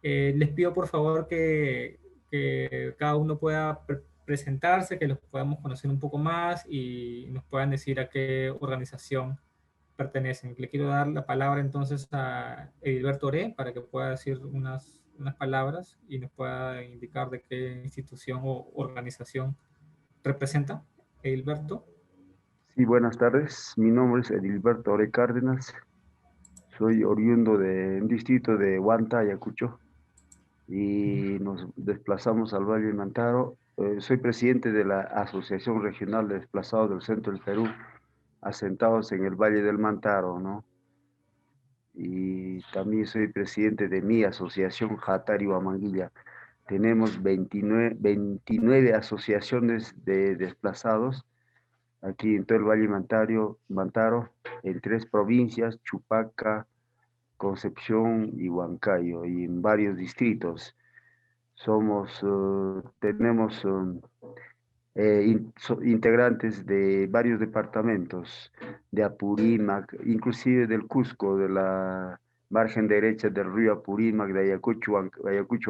Les pido por favor que cada uno pueda presentarse, que los podamos conocer un poco más y nos puedan decir a qué organización pertenecen. Le quiero dar la palabra entonces a Edilberto Oré para que pueda decir unas palabras y nos pueda indicar de qué institución o organización representa. Edilberto. Sí, buenas tardes. Mi nombre es Edilberto Ore Cárdenas. Soy oriundo de un distrito de Huanta, Ayacucho, y nos desplazamos al Valle del Mantaro. Soy presidente de la Asociación Regional de Desplazados del Centro del Perú, asentados en el Valle del Mantaro, ¿no? Y también soy presidente de mi asociación Jatari Huamanguilla. Tenemos 29 asociaciones de desplazados aquí en todo el Valle Mantaro, en 3 provincias: Chupaca, Concepción y Huancayo, y en varios distritos. Tenemos integrantes de varios departamentos, de Apurímac, inclusive del Cusco, de la margen derecha del río Apurímac, de Ayacucho,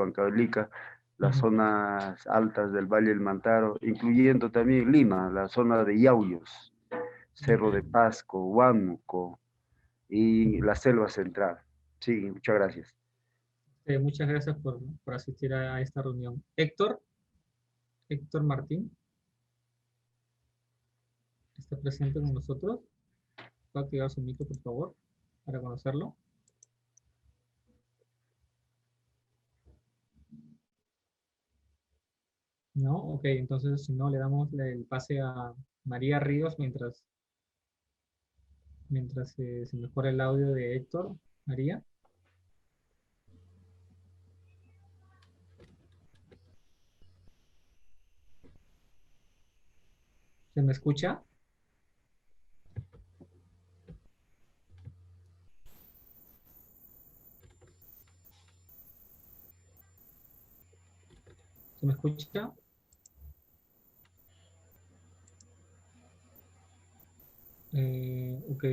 Huancavelica, las zonas altas del Valle del Mantaro, incluyendo también Lima, la zona de Yauyos, Cerro de Pasco, Huánuco y la selva central. Sí, muchas gracias. Muchas gracias por asistir a esta reunión. Héctor Martín, está presente con nosotros. ¿Puede activar su micro, por favor, para conocerlo? No, ok, entonces si no, le damos el pase a María Ríos mientras se mejora el audio de Héctor. María. ¿Se me escucha? ¿Se me escucha? Ok,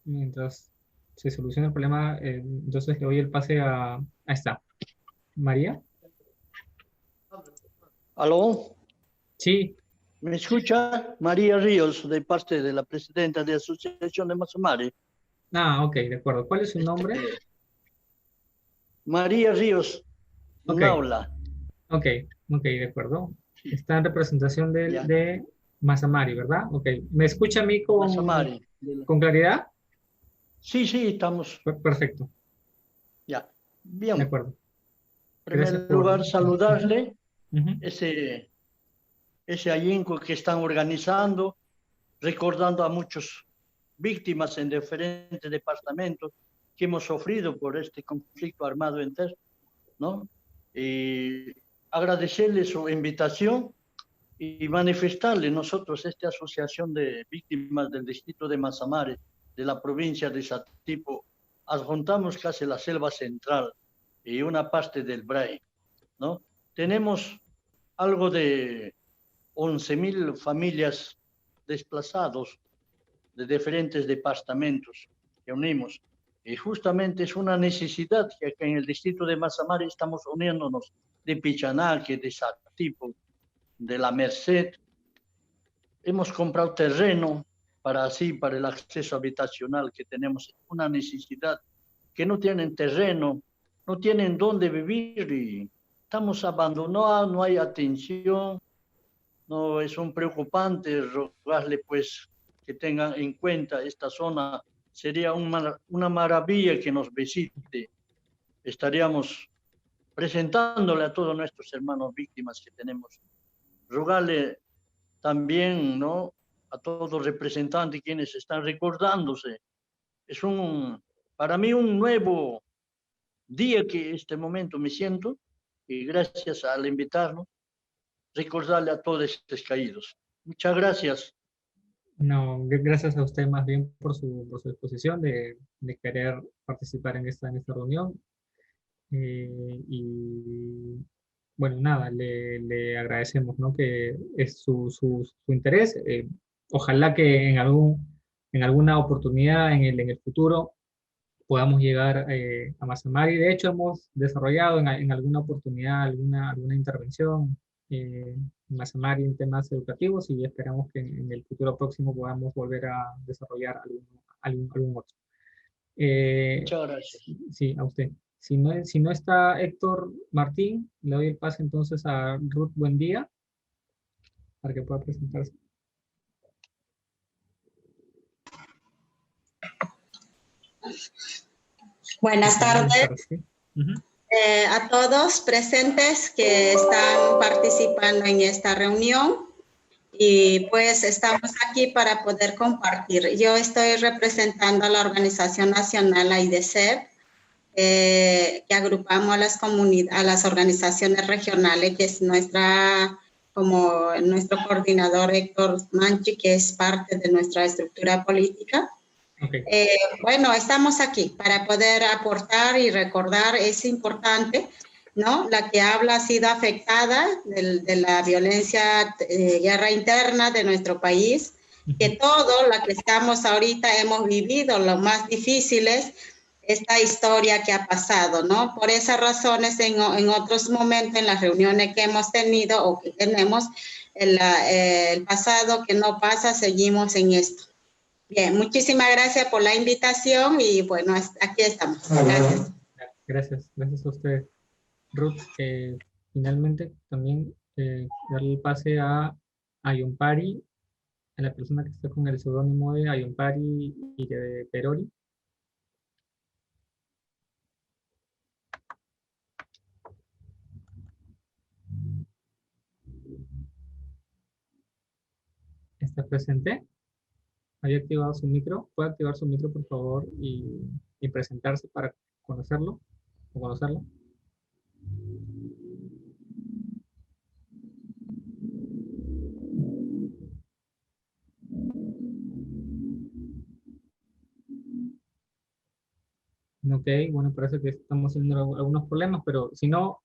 mientras se soluciona el problema, entonces le doy el pase a... Ahí está. María. ¿Aló? Sí. ¿Me escucha? María Ríos, de parte de la presidenta de la Asociación de Mazamare. Ah, ok, de acuerdo. ¿Cuál es su nombre? María Ríos, Ok, Naula. ok, de acuerdo. Está en representación de Mazamari, ¿verdad? Ok. ¿Me escucha a mí Mazamare. con claridad? Sí, sí, estamos. Perfecto. Ya. De Bien. acuerdo. En Gracias primer por... lugar, saludarle Ujú. ese ahínco que están organizando, recordando a muchas víctimas en diferentes departamentos que hemos sufrido por este conflicto armado interno, ¿no? Y agradecerle su invitación y manifestarle nosotros, esta asociación de víctimas del distrito de Mazamare, de la provincia de Satipo, adjuntamos casi la selva central y una parte del Bray, ¿no? Tenemos algo de 11.000 familias desplazados de diferentes departamentos que unimos. Y justamente es una necesidad que acá en el distrito de Mazamare estamos uniéndonos de Pichanaque, de Satipo, de La Merced. Hemos comprado terreno para el acceso habitacional que tenemos, una necesidad, que no tienen terreno, no tienen dónde vivir y estamos abandonados, no hay atención, no es un preocupante rogarle pues que tengan en cuenta esta zona. Sería una maravilla que nos visite. Estaríamos presentándole a todos nuestros hermanos víctimas que tenemos. Rogarle también, ¿no?, a todos los representantes quienes están recordándose. Es para mí un nuevo día que en este momento me siento, y gracias al invitarnos, recordarle a todos estos caídos. Muchas gracias. No, gracias a usted más bien por su exposición de querer participar en esta reunión. Y bueno, nada, le agradecemos, ¿no? Que es su interés. Ojalá que en alguna oportunidad en el futuro podamos llegar a Mazamari. De hecho, hemos desarrollado en alguna oportunidad alguna intervención en Mazamari en temas educativos y esperamos que en el futuro próximo podamos volver a desarrollar algún otro. Muchas gracias. Sí, a usted. Si no está Héctor Martín, le doy el pase entonces a Ruth Buendía para que pueda presentarse. Buenas tardes Sí. Uh-huh. a todos presentes que están participando en esta reunión y pues estamos aquí para poder compartir. Yo estoy representando a la Organización Nacional AIDESEP, que agrupamos a las organizaciones regionales, que es como nuestro coordinador Héctor Manchi, que es parte de nuestra estructura política. Okay. Bueno, estamos aquí para poder aportar y recordar, es importante, ¿no? La que ha sido afectada de la violencia, guerra interna de nuestro país, que todo lo que estamos ahorita hemos vivido, lo más difícil es esta historia que ha pasado, ¿no? Por esas razones, en otros momentos, en las reuniones que hemos tenido o que tenemos, el pasado que no pasa, seguimos en esto. Bien, muchísimas gracias por la invitación y bueno, aquí estamos. Gracias. Gracias a usted, Ruth. Finalmente, también darle el pase a Ayumpari, a la persona que está con el seudónimo de Ayumpari y de Perori. ¿Está presente? ¿Había activado su micro? ¿Puede activar su micro, por favor, y presentarse para conocerlo o conocerla? Ok, bueno, parece que estamos teniendo algunos problemas, pero si no,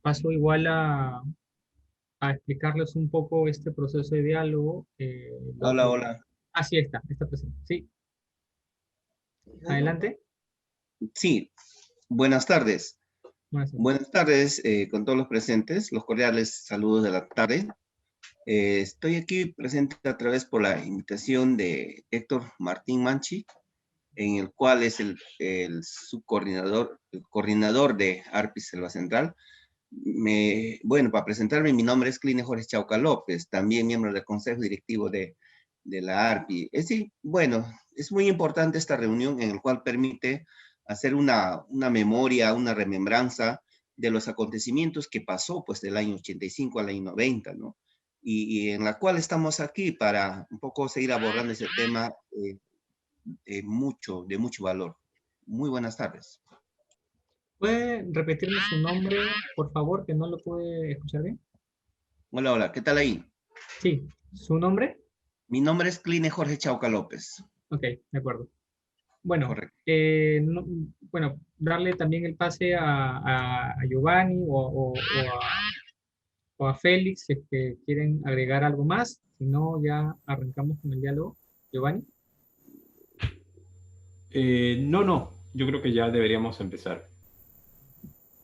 paso igual a explicarles un poco este proceso de diálogo. Hola, hola. Sí, está presente. Sí. Adelante. Sí, buenas tardes. Buenas tardes con todos los presentes, los cordiales saludos de la tarde. Estoy aquí presente a través por la invitación de Héctor Martín Manchi, en el cual es el subcoordinador, el coordinador de ARPI Selva Central. Bueno, para presentarme, mi nombre es Cline Jorge Chauca López, también miembro del Consejo Directivo de la ARPI. Bueno, es muy importante esta reunión en la cual permite hacer una memoria, una remembranza de los acontecimientos que pasó pues del año 85 al año 90, ¿no? Y en la cual estamos aquí para un poco seguir abordando ese tema de mucho valor. Muy buenas tardes. ¿Puede repetirme su nombre, por favor, que no lo pude escuchar bien? Hola, hola, ¿qué tal ahí? Sí, ¿su nombre? Mi nombre es Cline Jorge Chauca López. Ok, de acuerdo. Bueno, Correcto. bueno, darle también el pase a Giovanni o a Félix, si es que quieren agregar algo más. Si no, ya arrancamos con el diálogo. Giovanni. No, yo creo que ya deberíamos empezar.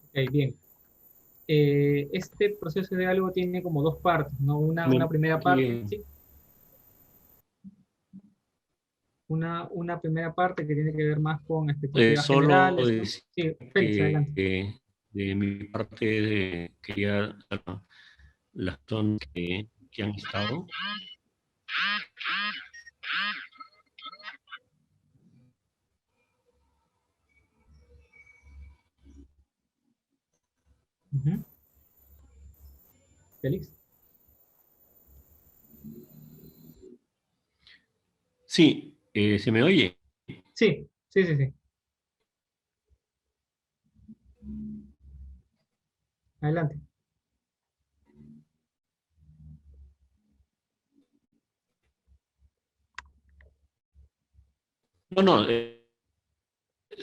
Ok, bien. Este proceso de diálogo tiene como dos partes, ¿no? Una primera parte, ¿sí? Una primera parte que tiene que ver más con expectativas Solo generales, ¿no? decir Sí, Félix, adelante. que de mi parte quería dar las zonas que han estado. Félix. Sí, ¿se me oye? Sí. Adelante. No,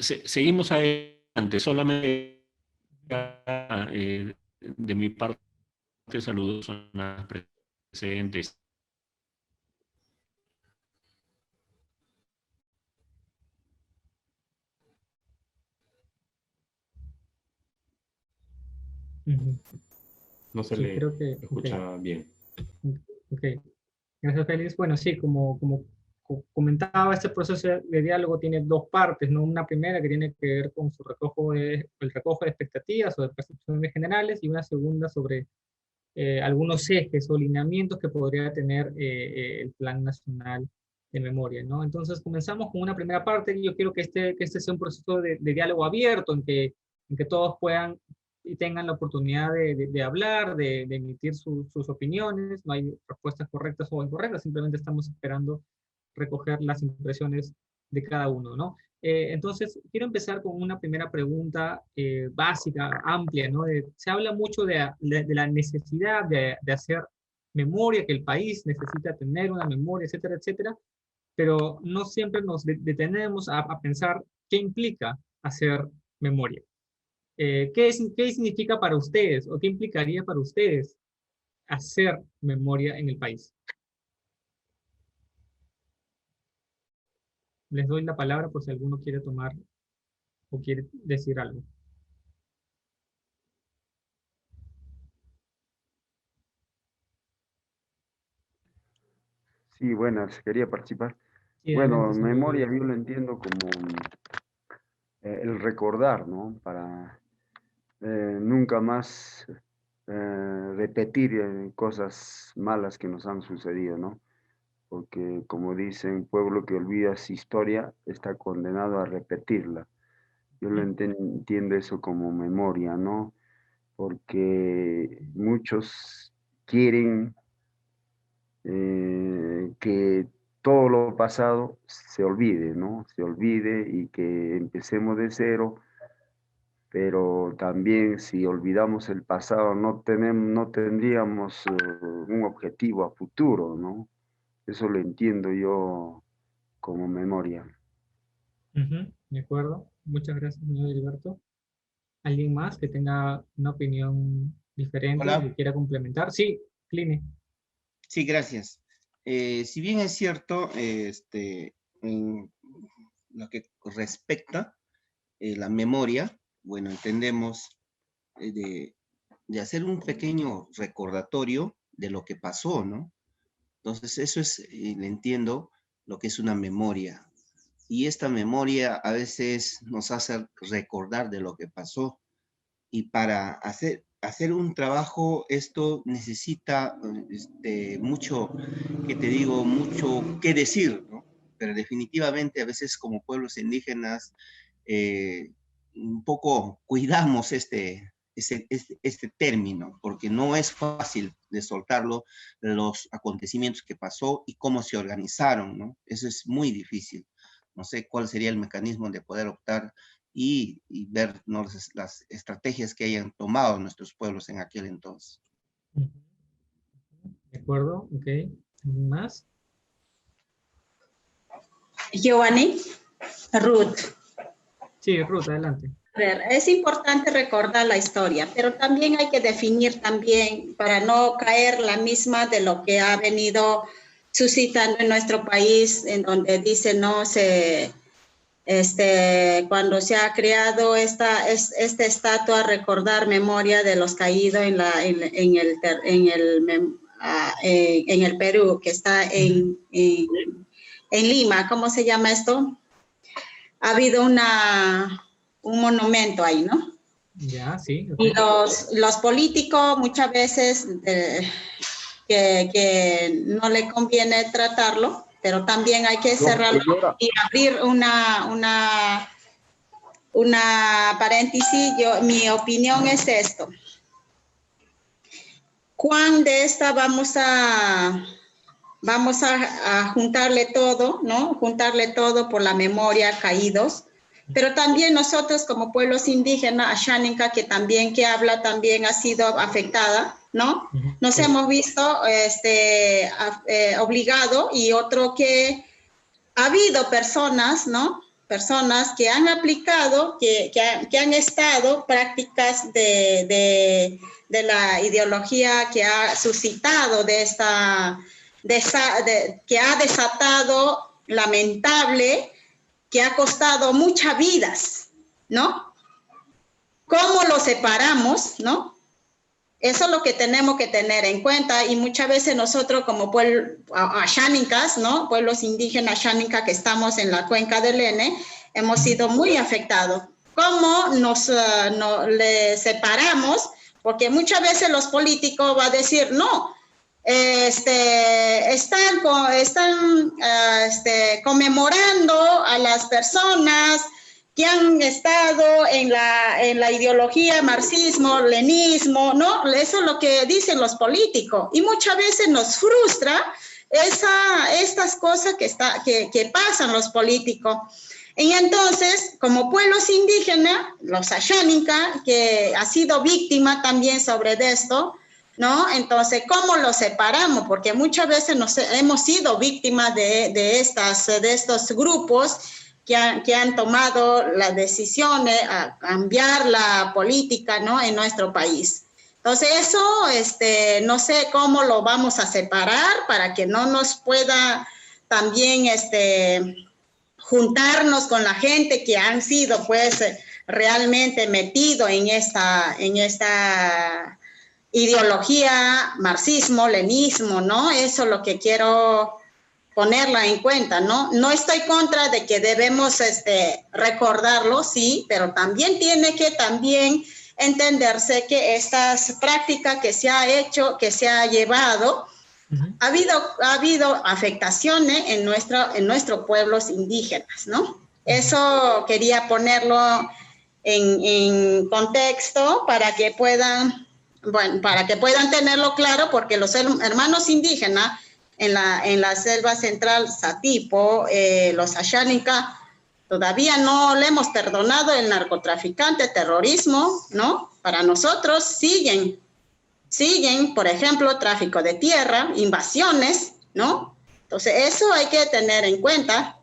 seguimos adelante, solamente de mi parte saludos a las presentes. No se Sí, le creo que, escucha bien. ok. Gracias, Félix. Bueno, sí, como comentaba, este proceso de diálogo tiene dos partes, ¿no? Una primera que tiene que ver con el recojo de expectativas o de percepciones generales, y una segunda sobre algunos ejes o lineamientos que podría tener el Plan Nacional de Memoria, ¿no? Entonces, comenzamos con una primera parte. Yo quiero que este sea un proceso de diálogo abierto, en que todos puedan y tengan la oportunidad de hablar, de emitir sus opiniones. No hay respuestas correctas o incorrectas, simplemente estamos esperando recoger las impresiones de cada uno, ¿no? Entonces, quiero empezar con una primera pregunta básica, amplia, ¿no? Se habla mucho de la necesidad de hacer memoria, que el país necesita tener una memoria, etcétera, etcétera, pero no siempre nos detenemos a pensar qué implica hacer memoria. ¿Qué significa para ustedes o qué implicaría para ustedes hacer memoria en el país? Les doy la palabra por si alguno quiere tomar o quiere decir algo. Sí, buenas, quería participar. Sí, Bueno, adelante, señor memoria Oliver. yo lo entiendo como el recordar, ¿no? Para nunca más repetir cosas malas que nos han sucedido, ¿no? Porque como dicen, pueblo que olvida su historia está condenado a repetirla. Yo lo entiendo eso como memoria, ¿no? Porque muchos quieren que todo lo pasado se olvide, ¿no? Se olvide y que empecemos de cero, pero también si olvidamos el pasado no tendríamos un objetivo a futuro, ¿no? Eso lo entiendo yo como memoria. De acuerdo. Muchas gracias, señor Gilberto. ¿Alguien más que tenga una opinión diferente o que Hola. quiera complementar? Sí, Cline. Sí, gracias. Si bien es cierto, en lo que respecta la memoria, bueno, entendemos de hacer un pequeño recordatorio de lo que pasó, ¿no? Entonces, eso es, le entiendo, lo que es una memoria. Y esta memoria a veces nos hace recordar de lo que pasó. Y para hacer un trabajo, esto necesita mucho, que te digo, mucho que decir, ¿no? Pero definitivamente a veces como pueblos indígenas un poco cuidamos este término, porque no es fácil de soltarlo, los acontecimientos que pasó y cómo se organizaron, ¿no? Eso es muy difícil. No sé cuál sería el mecanismo de poder optar y ver, ¿no?, las estrategias que hayan tomado nuestros pueblos en aquel entonces. De acuerdo, ok. ¿Alguien más? Giovanni, Ruth. Sí, Ruth, adelante. A ver, es importante recordar la historia, pero también hay que definir también, para no caer la misma de lo que ha venido suscitando en nuestro país, en donde dice cuando se ha creado esta estatua, recordar memoria de los caídos en el Perú, que está en Lima. ¿Cómo se llama esto? Ha habido un monumento ahí, ¿no? Ya, sí. Okay. Y los políticos muchas veces que no le conviene tratarlo, pero también hay que cerrarlo y abrir una paréntesis. Mi opinión es esto. ¿Cuán de esta vamos a juntarle todo, ¿no? Juntarle todo por la memoria, caídos, pero también nosotros como pueblos indígenas, Ashaninka, que habla, también ha sido afectada, ¿no? Nos hemos visto obligado, y otro que ha habido personas, ¿no? Personas que han aplicado, que han estado prácticas de la ideología que ha suscitado que ha desatado, lamentable, que ha costado muchas vidas, ¿no? ¿Cómo lo separamos, no? Eso es lo que tenemos que tener en cuenta, y muchas veces nosotros como Ashánicas, ¿no? Pueblos indígenas Ashánicas que estamos en la cuenca del N, hemos sido muy afectados. ¿Cómo le separamos? Porque muchas veces los políticos van a decir, no, están conmemorando a las personas que han estado en la ideología marxismo, lenismo, ¿no? Eso es lo que dicen los políticos. Y muchas veces nos frustra estas cosas que pasan los políticos. Y entonces, como pueblos indígenas, los Ashánicas, que ha sido víctima también sobre esto, ¿no? Entonces, ¿cómo los separamos? Porque muchas veces hemos sido víctimas de estos grupos que han tomado las decisiones a cambiar la política, ¿no? En nuestro país. Entonces, eso, no sé cómo lo vamos a separar para que no nos pueda también, juntarnos con la gente que han sido, pues, realmente metido en esta ideología, marxismo, lenismo, ¿no? Eso es lo que quiero ponerla en cuenta, ¿no? No estoy contra de que debemos recordarlo, sí, pero también tiene que entenderse que estas prácticas que se ha hecho, que se ha llevado, ha habido afectaciones en nuestros pueblos indígenas, ¿no? Eso quería ponerlo en contexto para que puedan tenerlo claro, porque los hermanos indígenas en la selva central Satipo, los Ashánicas, todavía no le hemos perdonado el narcotraficante, terrorismo, ¿no? Para nosotros siguen, por ejemplo, tráfico de tierra, invasiones, ¿no? Entonces, eso hay que tener en cuenta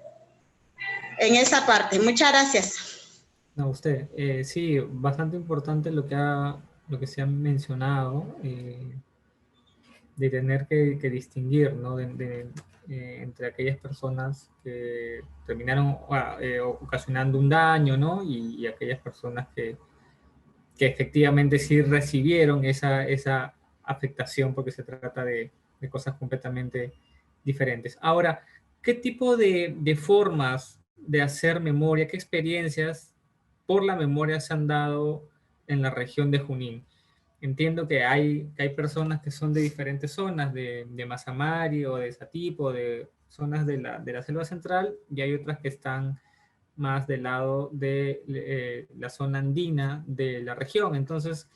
en esa parte. Muchas gracias. No, usted. Sí, bastante importante lo que se ha mencionado, de tener que distinguir, ¿no? Entre aquellas personas que terminaron ocasionando un daño, ¿no? Y aquellas personas que efectivamente sí recibieron esa afectación, porque se trata de cosas completamente diferentes. Ahora, ¿qué tipo de formas de hacer memoria, qué experiencias por la memoria se han dado en la región de Junín? Entiendo que hay personas que son de diferentes zonas, de Mazamari o de Satipo, de zonas de la selva central, y hay otras que están más del lado de la zona andina de la región. Entonces,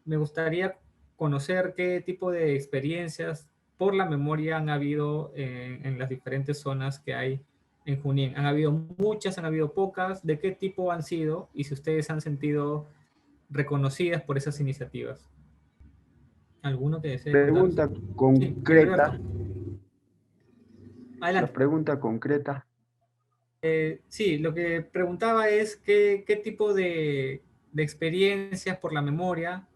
me gustaría conocer qué tipo de experiencias por la memoria han habido en las diferentes zonas que hay en Junín. ¿Han habido muchas, han habido pocas? ¿De qué tipo han sido? Y si ustedes han sentido reconocidas por esas iniciativas. ¿Alguno que desee Pregunta concreta. Sí, adelante. La pregunta concreta. Sí, lo que preguntaba es qué tipo de experiencias por la memoria,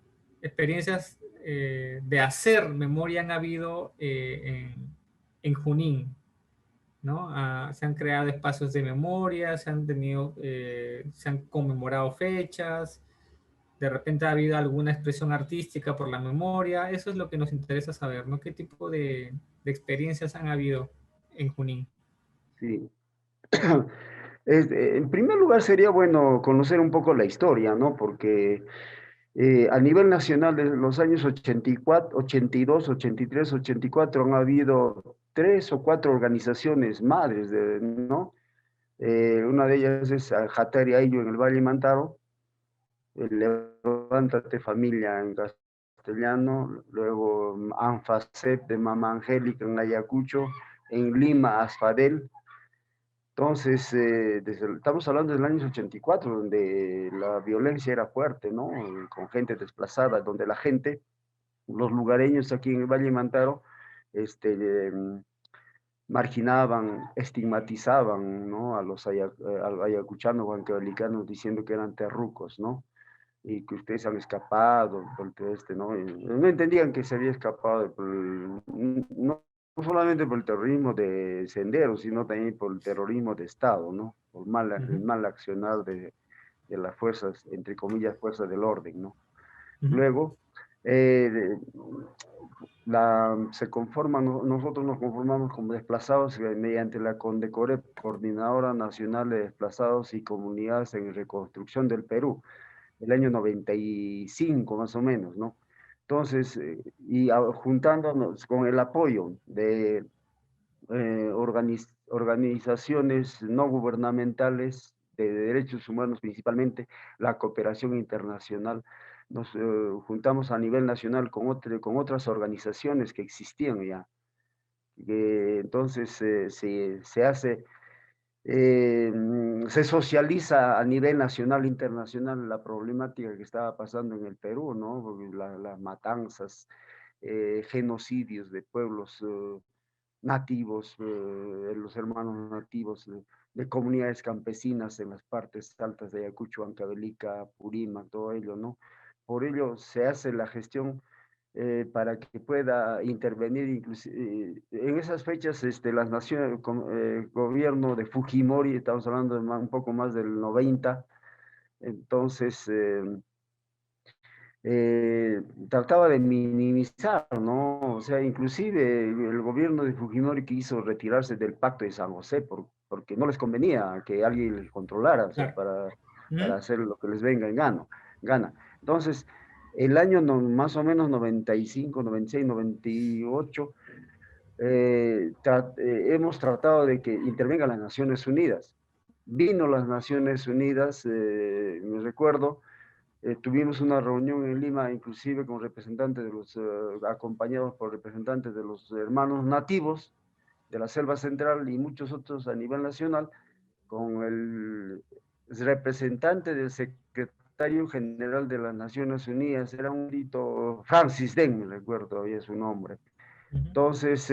experiencias de hacer memoria han habido en Junín, ¿no? Se han creado espacios de memoria, se han conmemorado fechas, de repente ha habido alguna expresión artística por la memoria. Eso es lo que nos interesa saber, ¿no? ¿Qué tipo de experiencias han habido en Junín? Sí. En primer lugar sería bueno conocer un poco la historia, ¿no? Porque a nivel nacional de los años 84, 82, 83, 84 han habido 3 o 4 organizaciones madres, ¿no? Una de ellas es Hatari Ayllu en el Valle Mantaro, Levántate Familia en castellano, luego Anfacep de Mama Angélica en Ayacucho, en Lima Asfadel. Entonces, estamos hablando del año 84, donde la violencia era fuerte, ¿no? Con gente desplazada, donde la gente, los lugareños aquí en el Valle Mantaro, marginaban, estigmatizaban, ¿no? A los ayacuchanos o anquelicanos diciendo que eran terrucos, ¿no? Y que ustedes han escapado, ¿no? No entendían que se había escapado, no solamente por el terrorismo de senderos, sino también por el terrorismo de Estado, ¿no? Por el mal accionar de las fuerzas, entre comillas, fuerzas del orden, ¿no? Luego, Nosotros nos conformamos como desplazados mediante la CONDECOREP, Coordinadora Nacional de Desplazados y Comunidades en Reconstrucción del Perú, el año 95 más o menos, ¿no? Entonces, juntándonos con el apoyo de organizaciones no gubernamentales de derechos humanos, principalmente la cooperación internacional, nos juntamos a nivel nacional con otras organizaciones que existían ya. Entonces se hace, se socializa a nivel nacional e internacional la problemática que estaba pasando en el Perú, ¿no? Las matanzas, genocidios de pueblos nativos, los hermanos nativos de comunidades campesinas en las partes altas de Ayacucho, Huancavelica, Purímac, todo ello, ¿no? Por ello se hace la gestión para que pueda intervenir, inclusive en esas fechas las naciones, gobierno de Fujimori, estamos hablando de un poco más del 90, entonces trataba de minimizar, ¿no? O sea, inclusive el gobierno de Fujimori quiso retirarse del Pacto de San José porque no les convenía que alguien les controlara, o sea, para hacer lo que les venga en gana. Entonces, el año más o menos 95, 96, 98, hemos tratado de que intervengan las Naciones Unidas. Vino las Naciones Unidas, me recuerdo, tuvimos una reunión en Lima, inclusive con representantes de los, acompañados por representantes de los hermanos nativos de la Selva Central y muchos otros a nivel nacional, con el representante del secretario general de las Naciones Unidas, era un dito Francis Den, me recuerdo todavía su nombre. Entonces,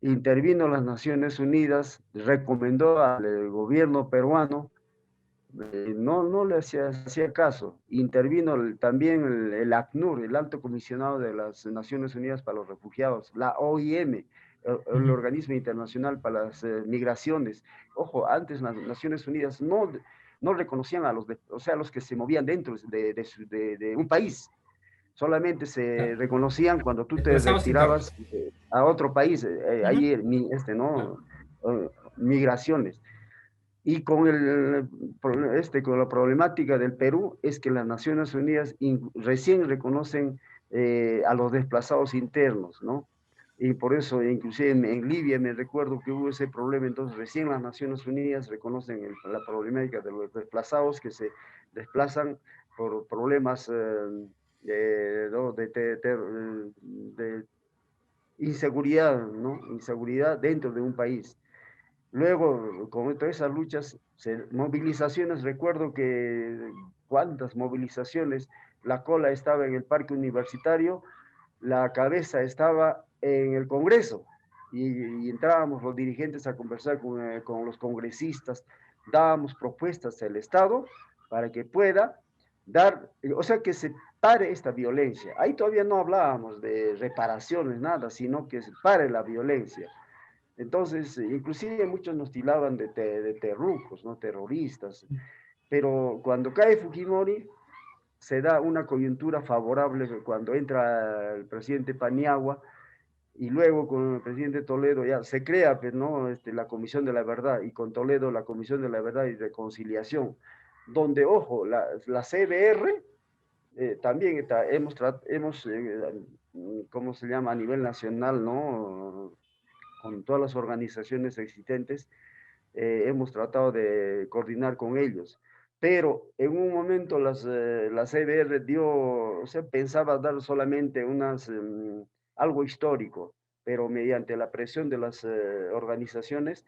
intervino las Naciones Unidas, recomendó al gobierno peruano, no le hacía caso. Intervino también el ACNUR, el Alto Comisionado de las Naciones Unidas para los Refugiados, la OIM, el Organismo Internacional para las Migraciones. Ojo, antes las Naciones Unidas no reconocían a los que se movían dentro de un país. Solamente se reconocían cuando tú te retirabas a otro país, ahí, ¿no? Migraciones. Y con la problemática del Perú es que las Naciones Unidas recién reconocen a los desplazados internos, ¿no? Y por eso, inclusive en Libia me recuerdo que hubo ese problema, entonces recién las Naciones Unidas reconocen la problemática de los desplazados que se desplazan por problemas de inseguridad, ¿no? Inseguridad dentro de un país. Luego, con todas esas luchas, movilizaciones, recuerdo que cuántas movilizaciones, la cola estaba en el parque universitario, la cabeza estaba en el Congreso, y entrábamos los dirigentes a conversar con los congresistas, dábamos propuestas al Estado para que pueda dar, o sea, que se pare esta violencia. Ahí todavía no hablábamos de reparaciones, nada, sino que se pare la violencia. Entonces, inclusive muchos nos tildaban de terrucos, ¿no? Terroristas. Pero cuando cae Fujimori, se da una coyuntura favorable cuando entra el presidente Paniagua y luego con el presidente Toledo ya se crea, pues, ¿no? La Comisión de la Verdad, y con Toledo la Comisión de la Verdad y Reconciliación, donde, ojo, la CBR también hemos ¿cómo se llama? A nivel nacional, ¿no? Con todas las organizaciones existentes, hemos tratado de coordinar con ellos. Pero en un momento la CBR pensaba dar solamente algo histórico, pero mediante la presión de las organizaciones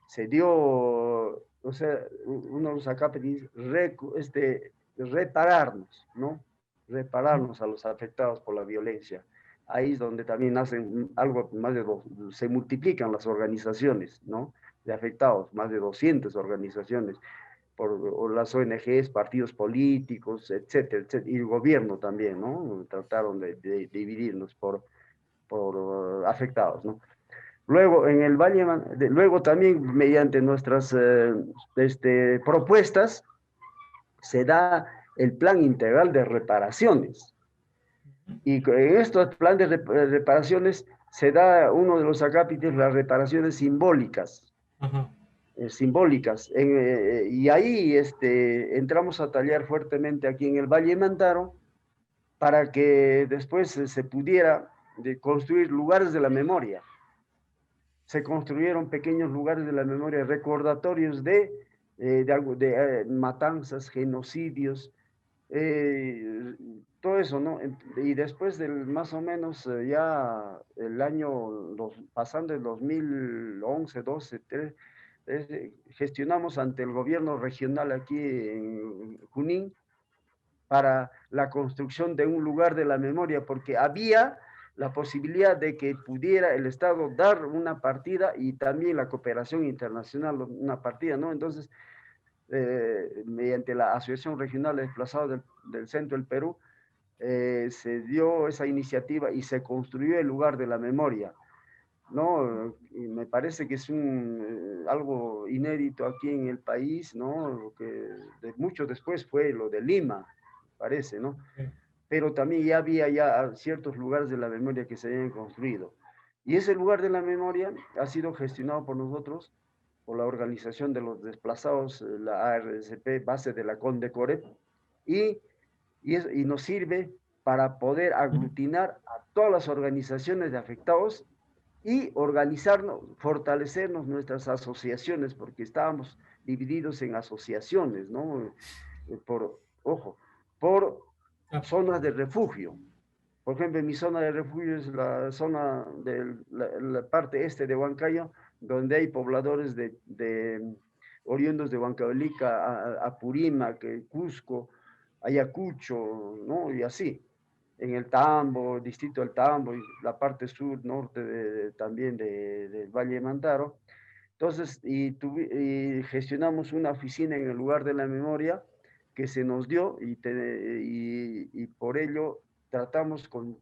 se dio, o sea, uno acá pedí repararnos, ¿no? Repararnos a los afectados por la violencia. Ahí es donde también hacen algo más se multiplican las organizaciones, ¿no? De afectados, más de 200 organizaciones, por las ONGs, partidos políticos, etcétera, etcétera, y el gobierno también, ¿no? Trataron de dividirnos por afectados, ¿no? Luego, en el Valle, luego también mediante nuestras propuestas, se da el plan integral de reparaciones. Y en estos planes de reparaciones se da uno de los acápites, las reparaciones simbólicas. Simbólicas. Y ahí entramos a tallar fuertemente aquí en el Valle Mantaro para que después se pudiera construir lugares de la memoria. Se construyeron pequeños lugares de la memoria, recordatorios de matanzas, genocidios, todo eso, ¿no? Y después del más o menos ya el año, pasando el 2011, 12, 13, gestionamos ante el gobierno regional aquí en Junín para la construcción de un lugar de la memoria, porque había la posibilidad de que pudiera el Estado dar una partida y también la cooperación internacional una partida, ¿no? Entonces, mediante la Asociación Regional de Desplazados del Centro del Perú, se dio esa iniciativa y se construyó el lugar de la memoria, ¿no? Y me parece que es algo inédito aquí en el país, ¿no? Lo que mucho después fue lo de Lima, parece, ¿no? Sí. Pero también ya había ya ciertos lugares de la memoria que se habían construido. Y ese lugar de la memoria ha sido gestionado por nosotros, por la Organización de los Desplazados, la ARSP, base de la CONDECOREP, y nos sirve para poder aglutinar a todas las organizaciones de afectados y organizarnos, fortalecernos nuestras asociaciones, porque estábamos divididos en asociaciones, ¿no? Por zonas de refugio. Por ejemplo, mi zona de refugio es la zona de la parte este de Huancayo, donde hay pobladores oriundos de Huancavelica, Apurímac, Cusco, Ayacucho, ¿no? Y así. En el Tambo, distrito del Tambo, y la parte sur, norte también del Valle de Mantaro. Entonces, y gestionamos una oficina en el lugar de la memoria que se nos dio y por ello tratamos con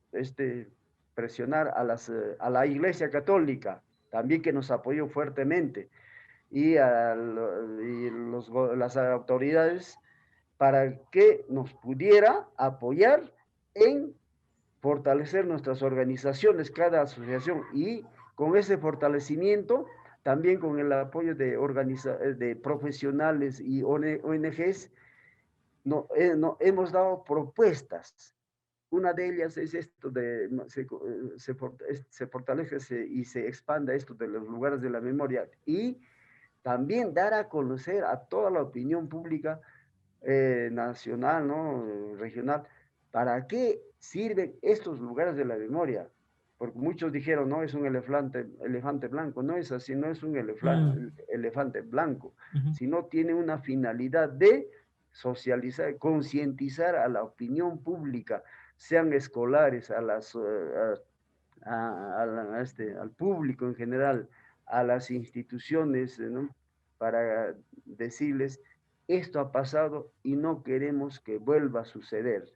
presionar a la Iglesia Católica, también que nos apoyó fuertemente, y las autoridades para que nos pudiera apoyar en fortalecer nuestras organizaciones, cada asociación, y con ese fortalecimiento, también con el apoyo de profesionales y ONGs, hemos dado propuestas. Una de ellas es esto se fortalece y se expanda esto de los lugares de la memoria, y también dar a conocer a toda la opinión pública nacional, ¿no? Regional, ¿para qué sirven estos lugares de la memoria? Porque muchos dijeron, no, es un elefante blanco. No es así, no es un elefante blanco, sino tiene una finalidad de socializar, concientizar a la opinión pública, sean escolares, al público en general, a las instituciones, ¿no? Para decirles, esto ha pasado y no queremos que vuelva a suceder.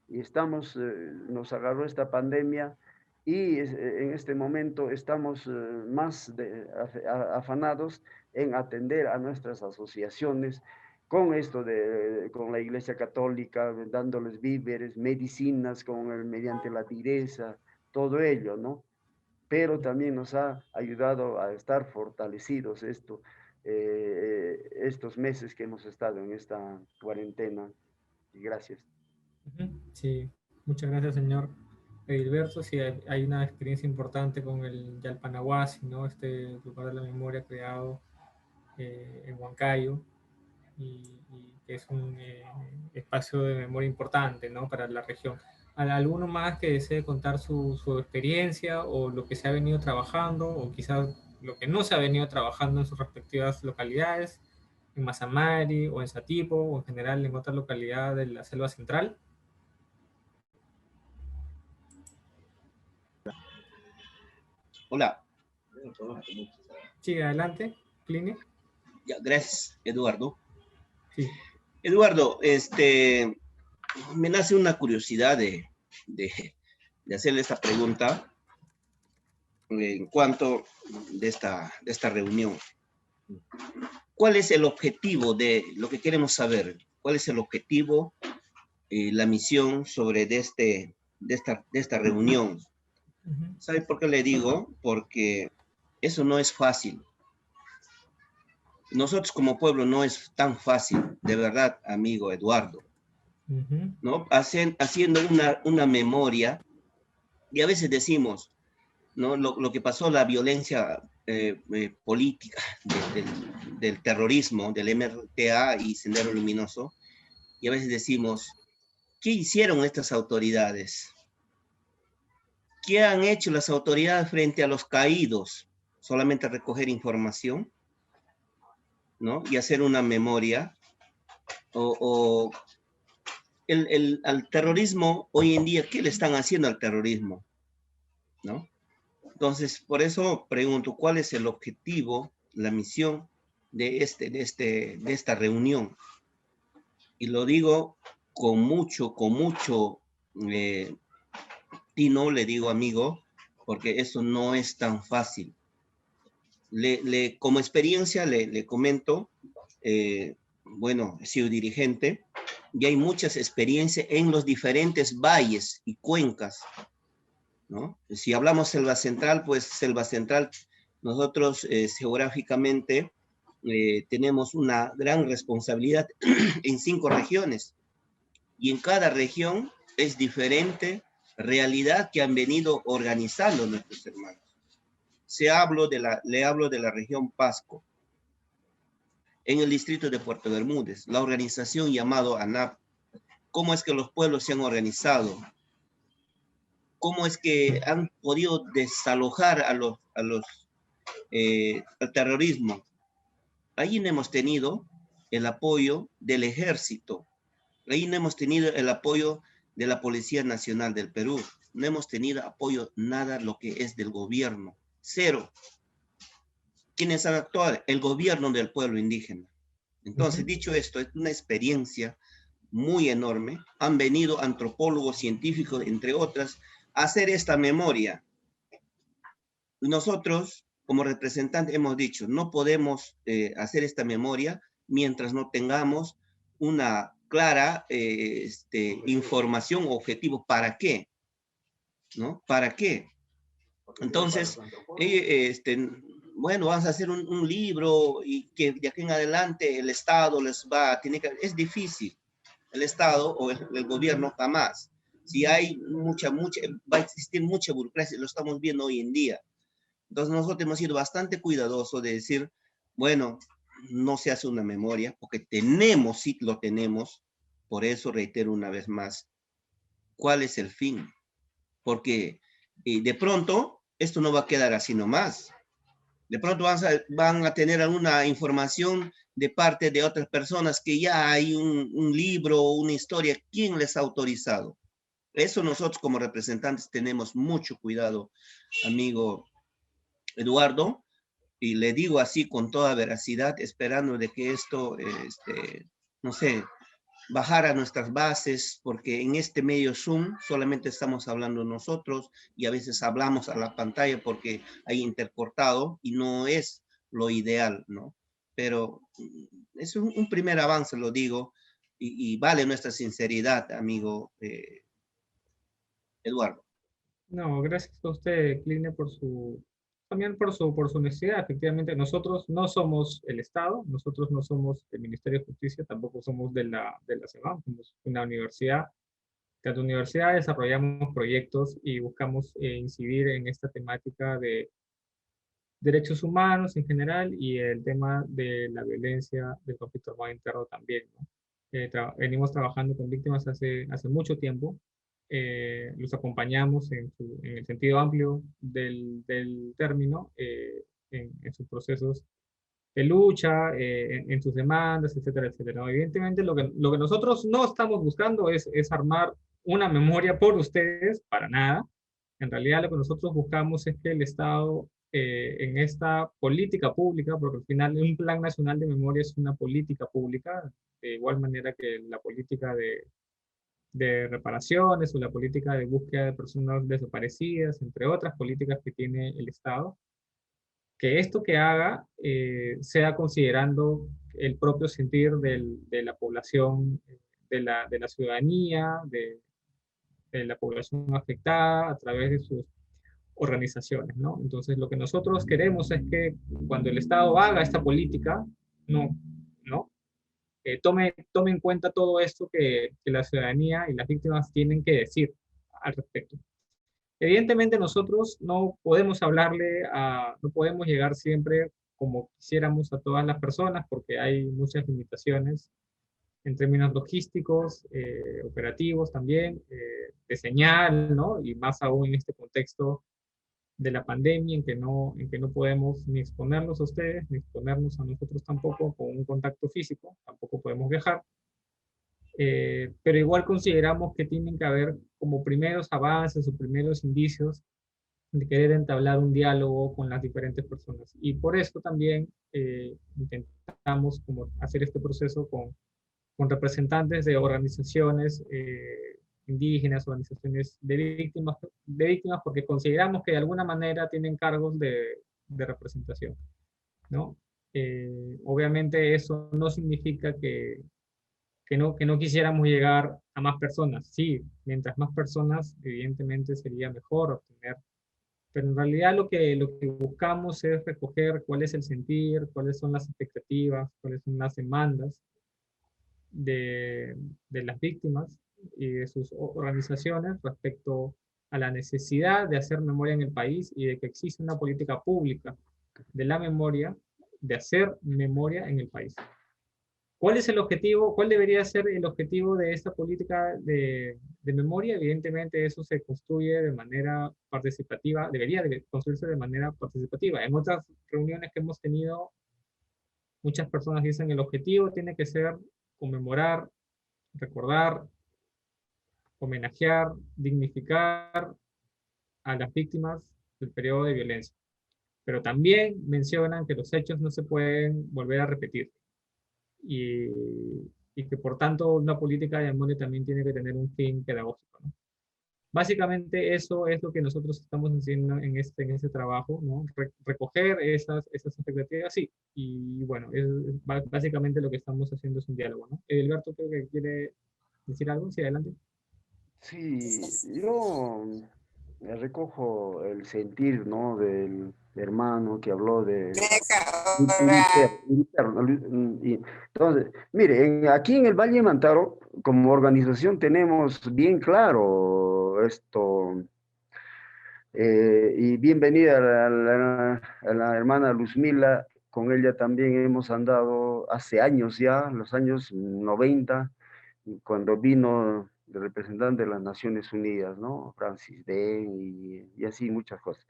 Y nos agarró esta pandemia y en este momento estamos más afanados en atender a nuestras asociaciones con con la Iglesia Católica, dándoles víveres, medicinas mediante la tigresa, todo ello, ¿no? Pero también nos ha ayudado a estar fortalecidos estos meses que hemos estado en esta cuarentena. Y gracias. Sí, muchas gracias, señor Edilberto. Sí, hay una experiencia importante con el Yalpanahuasi, ¿no? Este lugar de la memoria creado en Huancayo, y que es un espacio de memoria importante, ¿no? Para la región. ¿Alguno más que desee contar su experiencia o lo que se ha venido trabajando, o quizás lo que no se ha venido trabajando en sus respectivas localidades, en Mazamari o en Satipo, o en general en otra localidad de la Selva Central? Hola. Sí, adelante, Pline. Ya, gracias, Eduardo. Sí. Eduardo, me nace una curiosidad de hacerle esta pregunta en cuanto de esta reunión. ¿Cuál es el objetivo de lo que queremos saber? ¿Cuál es el objetivo, la misión de esta reunión. ¿Sabe por qué le digo? Porque eso no es fácil. Nosotros como pueblo no es tan fácil, de verdad, amigo Eduardo, ¿no? Haciendo una memoria, y a veces decimos, ¿no? Lo que pasó, la violencia política del terrorismo, del MRTA y Sendero Luminoso, y a veces decimos, ¿qué hicieron estas autoridades? ¿Qué han hecho las autoridades frente a los caídos? Solamente recoger información, ¿no? Y hacer una memoria. Al terrorismo, hoy en día, ¿qué le están haciendo al terrorismo? ¿No? Entonces, por eso pregunto, ¿cuál es el objetivo, la misión de esta reunión? Y lo digo con mucho tino, le digo amigo, porque eso no es tan fácil. Como experiencia le comento, bueno, he sido dirigente y hay muchas experiencias en los diferentes valles y cuencas, ¿no? Si hablamos Selva Central, pues Selva Central, nosotros geográficamente tenemos una gran responsabilidad en 5 regiones y en cada región es diferente realidad que han venido organizando nuestros hermanos. Le hablo de la región Pasco, en el distrito de Puerto Bermúdez, la organización llamado ANAP. ¿Cómo es que los pueblos se han organizado? ¿Cómo es que han podido desalojar al terrorismo? Ahí no hemos tenido el apoyo del ejército, ahí no hemos tenido el apoyo de la Policía Nacional del Perú, no hemos tenido apoyo nada lo que es del gobierno, cero. ¿Quiénes han actuado? El gobierno del pueblo indígena. Entonces, dicho esto, es una experiencia muy enorme. Han venido antropólogos, científicos, entre otras, a hacer esta memoria. Nosotros, como representantes, hemos dicho, no podemos hacer esta memoria mientras no tengamos una clara información o objetivo. ¿Para qué? ¿No? ¿Para qué? Entonces, bueno, vamos a hacer un libro y que de aquí en adelante el Estado tiene que, es difícil. El Estado o el gobierno jamás. Si hay va a existir mucha burocracia, lo estamos viendo hoy en día. Entonces nosotros hemos sido bastante cuidadosos de decir, bueno, no se hace una memoria, porque sí lo tenemos, por eso reitero una vez más, ¿cuál es el fin? Porque de pronto esto no va a quedar así nomás. De pronto van a tener alguna información de parte de otras personas que ya hay un libro o una historia. ¿Quién les ha autorizado? Eso nosotros como representantes tenemos mucho cuidado, amigo Eduardo, y le digo así con toda veracidad, esperando de que esto, no sé, bajar a nuestras bases, porque en este medio Zoom solamente estamos hablando nosotros y a veces hablamos a la pantalla porque hay intercortado y no es lo ideal, ¿no? Pero es un primer avance, lo digo, y vale nuestra sinceridad, amigo Eduardo. No, gracias a usted, Kline, también por su honestidad. Efectivamente, nosotros no somos el Estado, nosotros no somos el Ministerio de Justicia, tampoco somos de la CEBAM, somos una universidad. Cada universidad desarrollamos proyectos y buscamos incidir en esta temática de derechos humanos en general y el tema de la violencia del conflicto armado interno también, ¿no? Venimos trabajando con víctimas hace mucho tiempo. Los acompañamos en el sentido amplio del término, en sus procesos de lucha, en sus demandas, etcétera, etcétera, ¿no? Evidentemente, lo que nosotros no estamos buscando es armar una memoria por ustedes, para nada. En realidad, lo que nosotros buscamos es que el Estado, en esta política pública, porque al final un plan nacional de memoria es una política pública, de igual manera que la política de reparaciones o la política de búsqueda de personas desaparecidas, entre otras políticas que tiene el Estado, que esto que haga sea considerando el propio sentir de la población, de la ciudadanía, la población afectada a través de sus organizaciones, ¿no? Entonces, lo que nosotros queremos es que cuando el Estado haga esta política, no, tome en cuenta todo esto que la ciudadanía y las víctimas tienen que decir al respecto. Evidentemente nosotros no podemos no podemos llegar siempre como quisiéramos a todas las personas porque hay muchas limitaciones en términos logísticos, operativos también, de señal, ¿no? Y más aún en este contexto de la pandemia en que no podemos ni exponernos a ustedes, ni exponernos a nosotros tampoco con un contacto físico, tampoco podemos viajar. Pero igual consideramos que tienen que haber como primeros avances o primeros indicios de querer entablar un diálogo con las diferentes personas. Y por eso también intentamos como hacer este proceso con representantes de organizaciones indígenas, organizaciones de víctimas, porque consideramos que de alguna manera tienen cargos de representación, ¿no? Obviamente eso no significa que no quisiéramos llegar a más personas. Sí, mientras más personas, evidentemente sería mejor obtener, pero en realidad lo que buscamos es recoger cuál es el sentir, cuáles son las expectativas, cuáles son las demandas de, de las víctimas y de sus organizaciones respecto a la necesidad de hacer memoria en el país y de que existe una política pública de la memoria, de hacer memoria en el país. ¿Cuál es el objetivo? ¿Cuál debería ser el objetivo de esta política de memoria? Evidentemente eso se construye de manera participativa, debería de construirse de manera participativa. En otras reuniones que hemos tenido, muchas personas dicen el objetivo tiene que ser conmemorar, recordar, homenajear, dignificar a las víctimas del periodo de violencia. Pero también mencionan que los hechos no se pueden volver a repetir y, y que por tanto una política de memoria también tiene que tener un fin pedagógico, ¿no? Básicamente eso es lo que nosotros estamos haciendo en este trabajo, ¿no? Recoger esas expectativas, sí, y bueno, básicamente lo que estamos haciendo es un diálogo, ¿no? Edilberto creo que quiere decir algo, sí, adelante. Sí, yo recojo el sentir, ¿no? Del hermano que habló de interno. Entonces, mire, aquí en el Valle de Mantaro, como organización, tenemos bien claro esto. Y bienvenida a la hermana Luzmila. Con ella también hemos andado hace años ya, los años 90, cuando vino el representante de las Naciones Unidas, ¿no? Francis Den y así muchas cosas.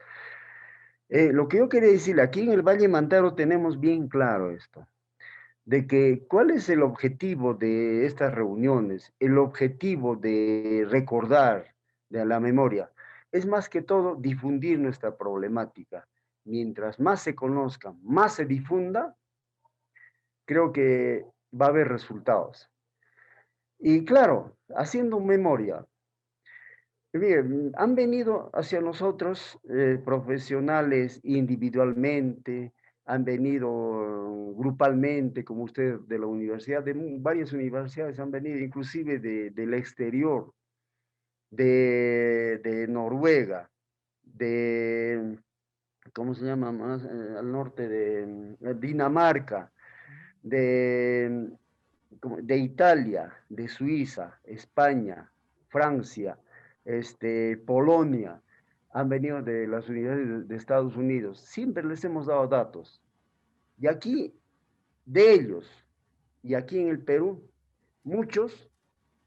Lo que yo quería decir, aquí en el Valle Mantaro tenemos bien claro esto, de que cuál es el objetivo de estas reuniones, el objetivo de recordar, de la memoria, es más que todo difundir nuestra problemática. Mientras más se conozca, más se difunda, creo que va a haber resultados. Y claro, haciendo memoria, miren, han venido hacia nosotros profesionales individualmente, han venido grupalmente, como usted de la universidad, de varias universidades han venido, inclusive del exterior, de Noruega, de, ¿cómo se llama más? Al norte de Dinamarca, de Italia, de Suiza, España, Francia, Polonia, han venido de las unidades de Estados Unidos. Siempre les hemos dado datos. Y aquí, de ellos, y aquí en el Perú, muchos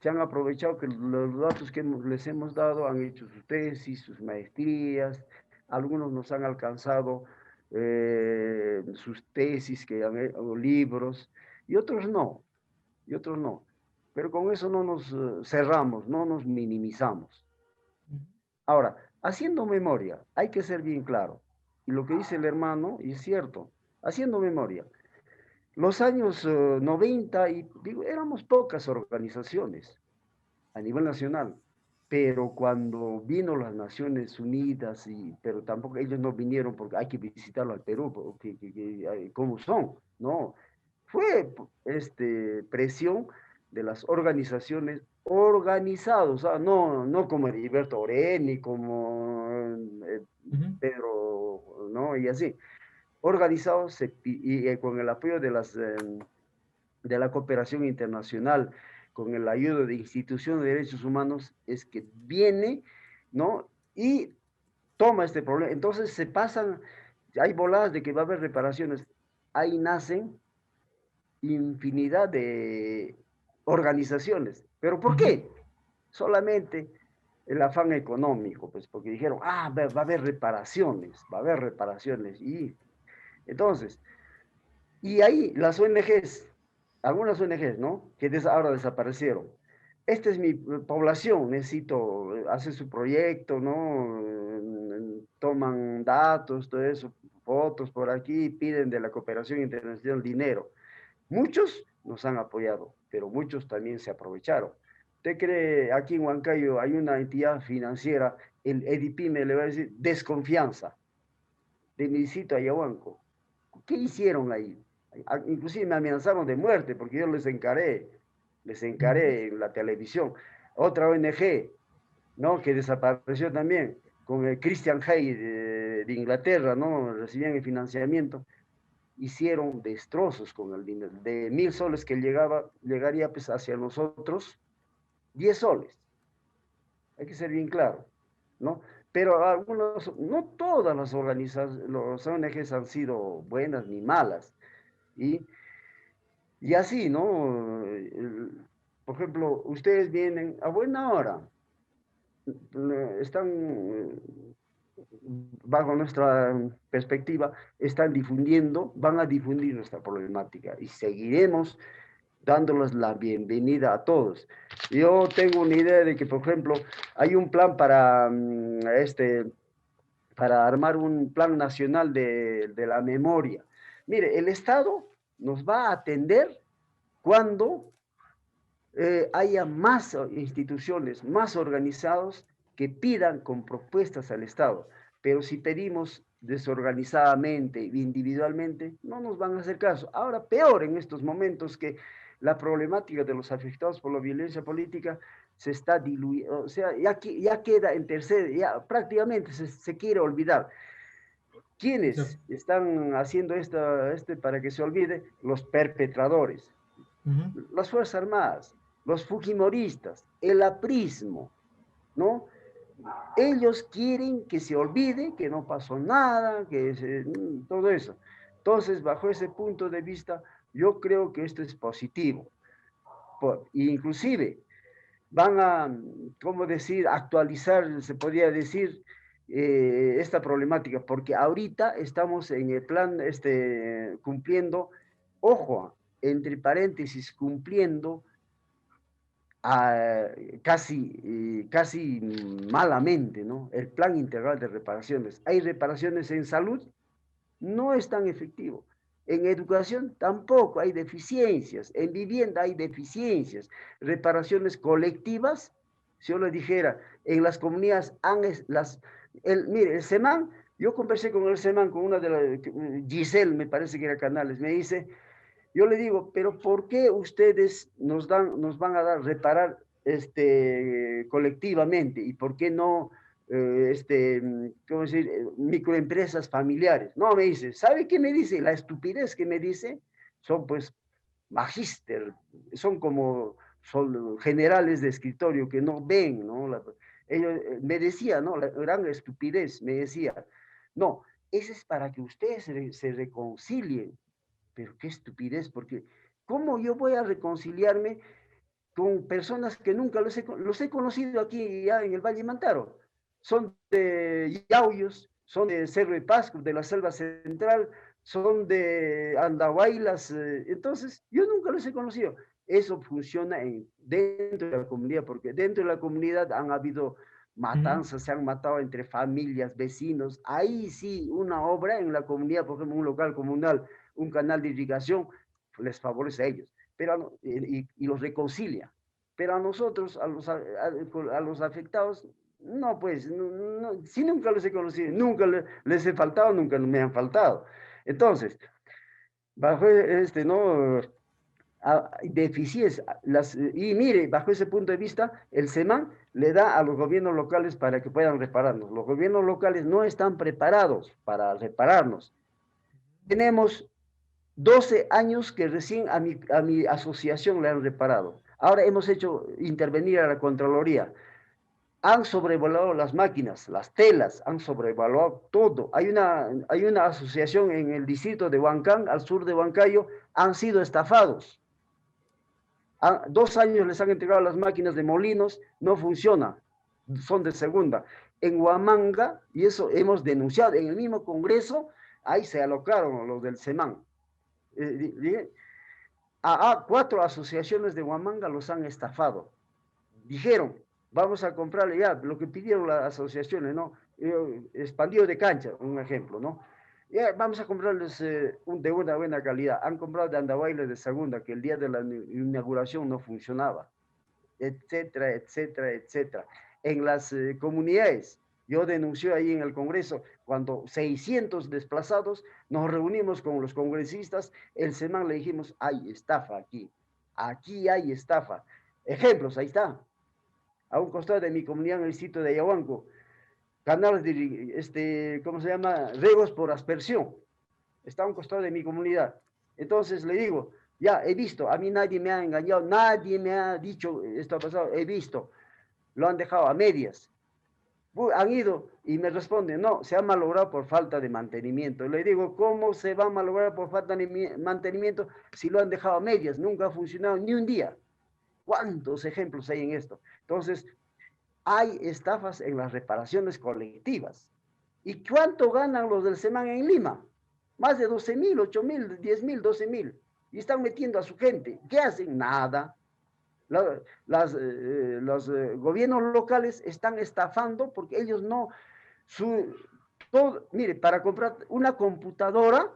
se han aprovechado que los datos que les hemos dado han hecho sus tesis, sus maestrías, algunos nos han alcanzado sus tesis, o libros, y otros no, Pero con eso no nos cerramos, no nos minimizamos. Ahora, haciendo memoria, hay que ser bien claro. Y lo que dice el hermano, y es cierto, haciendo memoria. Los años 90, y digo, éramos pocas organizaciones a nivel nacional, pero cuando vino las Naciones Unidas, pero tampoco ellos no vinieron porque hay que visitarlo al Perú, porque, ¿cómo son? No, fue presión de las organizaciones organizados, no como Heriberto Oreni, como Pedro, ¿no? Y así, organizados y con el apoyo de la cooperación internacional, con el ayuda de instituciones de derechos humanos, es que viene, ¿no? Y toma este problema. Entonces se pasan, hay voladas de que va a haber reparaciones. Ahí nacen infinidad de organizaciones. ¿Pero por qué? Solamente el afán económico, pues porque dijeron, va a haber reparaciones, y entonces, y ahí las ONGs, algunas ONGs, ¿no? Que ahora desaparecieron. Esta es mi población, necesito hacer su proyecto, ¿no? Toman datos, todo eso, fotos por aquí, piden de la cooperación internacional dinero. Muchos nos han apoyado, pero muchos también se aprovecharon. ¿Usted cree, aquí en Huancayo hay una entidad financiera, el EDIPIME le va a decir, desconfianza, de mi sitio Ayahuanco? ¿Qué hicieron ahí? Inclusive me amenazaron de muerte porque yo les encaré en la televisión. Otra ONG, ¿no? Que desapareció también, con el Christian Hay de Inglaterra, ¿no? Recibían el financiamiento. Hicieron destrozos con el dinero. De 1.000 soles que llegaría pues hacia nosotros, 10 soles. Hay que ser bien claro, ¿no? Pero algunos, no todas las organizaciones, los ONGs han sido buenas ni malas. Y así, ¿no? Por ejemplo, ustedes vienen a buena hora, están, bajo nuestra perspectiva, van a difundir nuestra problemática y seguiremos dándoles la bienvenida a todos. Yo tengo una idea de que, por ejemplo, hay un plan para armar un plan nacional de la memoria. Mire, el Estado nos va a atender cuando haya más instituciones, más organizados que pidan con propuestas al Estado. Pero si pedimos desorganizadamente, individualmente, no nos van a hacer caso. Ahora, peor en estos momentos que la problemática de los afectados por la violencia política se está diluyendo, o sea, ya queda en tercera, ya prácticamente se quiere olvidar. ¿Quiénes están haciendo para que se olvide? Los perpetradores, las Fuerzas Armadas, los fujimoristas, el aprismo, ¿no? Ellos quieren que se olvide, que no pasó nada, todo eso. Entonces, bajo ese punto de vista, yo creo que esto es positivo. Inclusive, van a, ¿cómo decir?, actualizar, se podría decir, esta problemática, porque ahorita estamos en el plan cumpliendo, ojo, entre paréntesis, cumpliendo casi malamente, ¿no? El plan integral de reparaciones. Hay reparaciones en salud, no es tan efectivo. En educación tampoco hay deficiencias. En vivienda hay deficiencias. Reparaciones colectivas, si yo le dijera, en las comunidades, mire, el SEMAN, yo conversé con el SEMAN, con una de las, Giselle, me parece que era Canales, me dice, yo le digo, pero ¿por qué ustedes nos van a reparar colectivamente? ¿Y por qué no, ¿cómo decir, microempresas familiares? No, me dice, ¿sabe qué me dice? La estupidez que me dice son pues magíster, son generales de escritorio que no ven, ¿no? Ellos me decía, ¿no? La gran estupidez, me decía, no, ese es para que ustedes se reconcilien. Pero qué estupidez, porque ¿cómo yo voy a reconciliarme con personas que nunca los he conocido aquí ya en el Valle Mantaro? Son de Yauyos, son de Cerro de Pasco, de la Selva Central, son de Andahuaylas, entonces yo nunca los he conocido. Eso funciona dentro de la comunidad, porque dentro de la comunidad han habido matanzas, se han matado entre familias, vecinos. Ahí sí, una obra en la comunidad, por ejemplo, un local comunal, un canal de irrigación, les favorece a ellos, pero y los reconcilia. Pero a nosotros, a los afectados, no, pues, si nunca los he conocido, nunca les he faltado, nunca me han faltado. Entonces, bajo ¿no? deficiencias. Y mire, bajo ese punto de vista, el SEMAN le da a los gobiernos locales para que puedan repararnos. Los gobiernos locales no están preparados para repararnos. Tenemos 12 años que recién a mi asociación le han reparado. Ahora hemos hecho intervenir a la Contraloría. Han sobrevalorado las máquinas, las telas, han sobrevalorado todo. Hay una asociación en el distrito de Huancán, al sur de Huancayo, han sido estafados. 2 años les han entregado las máquinas de molinos, no funciona, son de segunda. En Huamanga, y eso hemos denunciado, en el mismo Congreso, ahí se alocaron los del SEMAN. A 4 asociaciones de Huamanga los han estafado. Dijeron, vamos a comprarle ya lo que pidieron las asociaciones, ¿no? Expandido de cancha, un ejemplo, ¿no? Ya, vamos a comprarles de una buena calidad. Han comprado de andahuayles de segunda, que el día de la inauguración no funcionaba, etcétera, etcétera, etcétera. En las comunidades, yo denuncié ahí en el Congreso, cuando 600 desplazados, nos reunimos con los congresistas, el SEMAN le dijimos, hay estafa aquí hay estafa. Ejemplos, ahí está. A un costado de mi comunidad en el sitio de Ayahuanco, canales de, ¿cómo se llama? Riegos por aspersión. Está a un costado de mi comunidad. Entonces le digo, ya he visto, a mí nadie me ha engañado, nadie me ha dicho esto ha pasado, he visto, lo han dejado a medias. Han ido y me responden, no, se ha malogrado por falta de mantenimiento. Le digo, ¿cómo se va a malograr por falta de mantenimiento si lo han dejado a medias? Nunca ha funcionado ni un día. ¿Cuántos ejemplos hay en esto? Entonces, hay estafas en las reparaciones colectivas. ¿Y cuánto ganan los del SEMAN en Lima? Más de 12.000, 8.000, 10.000, 12.000. Y están metiendo a su gente. ¿Qué hacen? Nada. Los gobiernos locales están estafando porque ellos no... mire, para comprar una computadora,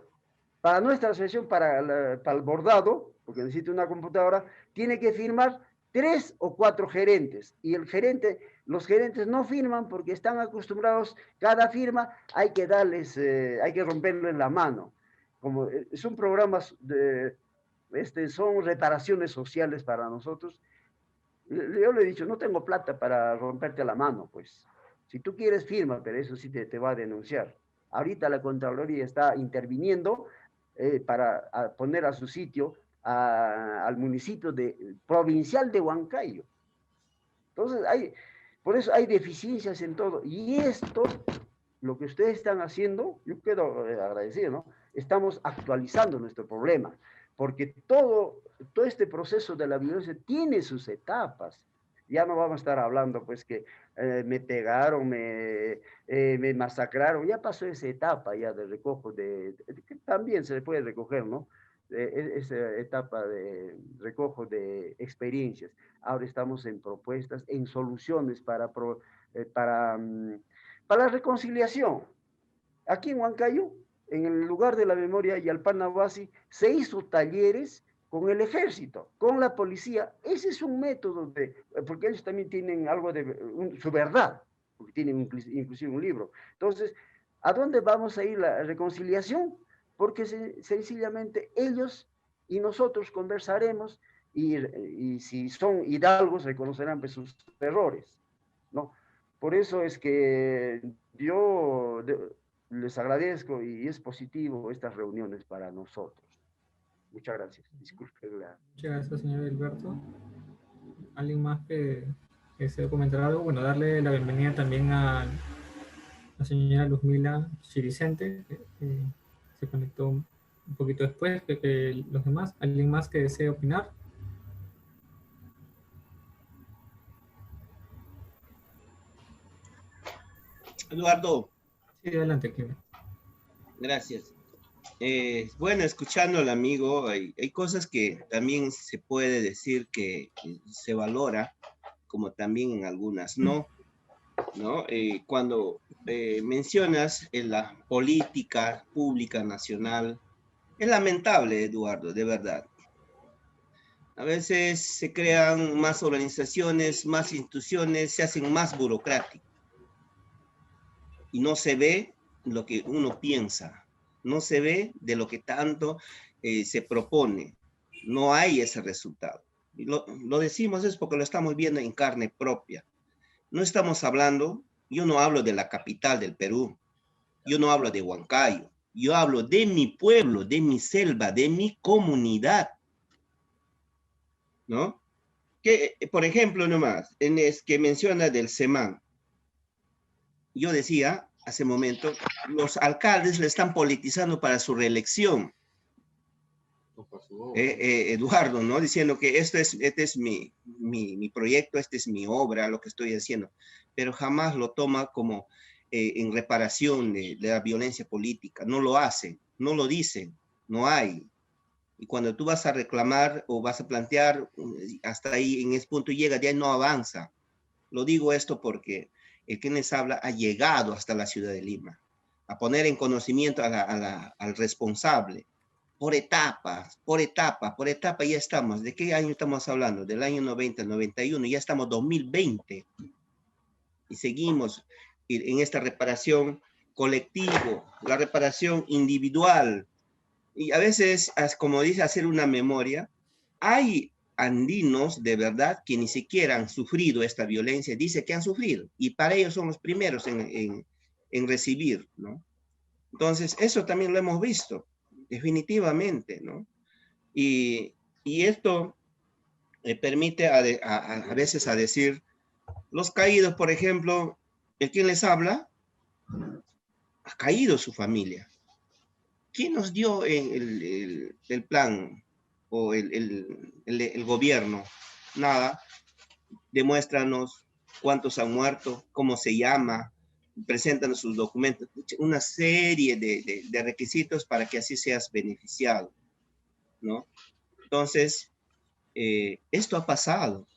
para nuestra asociación, para el bordado, porque necesita una computadora, tiene que firmar 3 o 4 gerentes, y los gerentes no firman porque están acostumbrados, cada firma hay que darles, hay que romperle la mano. Como son programas son reparaciones sociales para nosotros. Yo le he dicho, no tengo plata para romperte la mano, pues. Si tú quieres, firma, pero eso sí te va a denunciar. Ahorita la Contraloría está interviniendo para poner a su sitio al municipio provincial de Huancayo. Entonces, por eso hay deficiencias en todo. Y esto, lo que ustedes están haciendo, yo quedo agradecido, ¿no? Estamos actualizando nuestro problema, porque todo este proceso de la violencia tiene sus etapas. Ya no vamos a estar hablando, pues, que me pegaron, me masacraron. Ya pasó esa etapa ya de recojo, que también se puede recoger, ¿no? Esa etapa de recojo de experiencias. Ahora estamos en propuestas, en soluciones para la reconciliación. Aquí en Huancayo, en el lugar de la memoria Yalpanabasi, se hizo talleres con el ejército, con la policía. Ese es un método porque ellos también tienen algo de su verdad, porque tienen inclusive un libro. Entonces, ¿a dónde vamos a ir la reconciliación? Porque sencillamente ellos y nosotros conversaremos y si son hidalgos reconocerán pues, sus errores, ¿no? Por eso es que yo les agradezco y es positivo estas reuniones para nosotros. Muchas gracias. Disculpe. Muchas gracias, señor Gilberto. ¿Alguien más que desee comentar algo? Bueno, darle la bienvenida también a la señora Luzmila Chiricente, que se conectó un poquito después que los demás. ¿Alguien más que desee opinar? Eduardo. Sí, adelante, Kevin. Gracias. Bueno, escuchando al amigo, hay cosas que también se puede decir que se valora, como también en algunas no. Cuando mencionas en la política pública nacional, es lamentable, Eduardo, de verdad. A veces se crean más organizaciones, más instituciones, se hacen más burocráticos. Y no se ve lo que uno piensa, no se ve de lo que tanto se propone. No hay ese resultado. Y lo decimos es porque lo estamos viendo en carne propia. No estamos hablando, yo no hablo de la capital del Perú, yo no hablo de Huancayo, yo hablo de mi pueblo, de mi selva, de mi comunidad, ¿no? Que, por ejemplo, nomás, es que menciona del SEMAN, yo decía hace un momento, los alcaldes le están politizando para su reelección. Eduardo, ¿no? Diciendo que este es mi proyecto, esta es mi obra, lo que estoy haciendo, pero jamás lo toma como en reparación de la violencia política. No lo hacen, no lo dicen, no hay. Y cuando tú vas a reclamar o vas a plantear, hasta ahí, en ese punto llega, de ahí no avanza. Lo digo esto porque el que les habla ha llegado hasta la ciudad de Lima, a poner en conocimiento al responsable. Por etapa, ya estamos. ¿De qué año estamos hablando? Del año 90, 91, ya estamos 2020. Y seguimos en esta reparación colectivo, la reparación individual. Y a veces, como dice, hacer una memoria. Hay andinos de verdad que ni siquiera han sufrido esta violencia, dice que han sufrido. Y para ellos son los primeros en recibir, ¿no? Entonces, eso también lo hemos visto. Definitivamente, ¿no? Y esto permite a veces a decir, los caídos, por ejemplo, el quien les habla, ha caído su familia. ¿Quién nos dio el plan o el gobierno? Nada. Demuéstranos cuántos han muerto, cómo se llama, presentan sus documentos, una serie de requisitos para que así seas beneficiado, ¿no? Entonces, esto ha pasado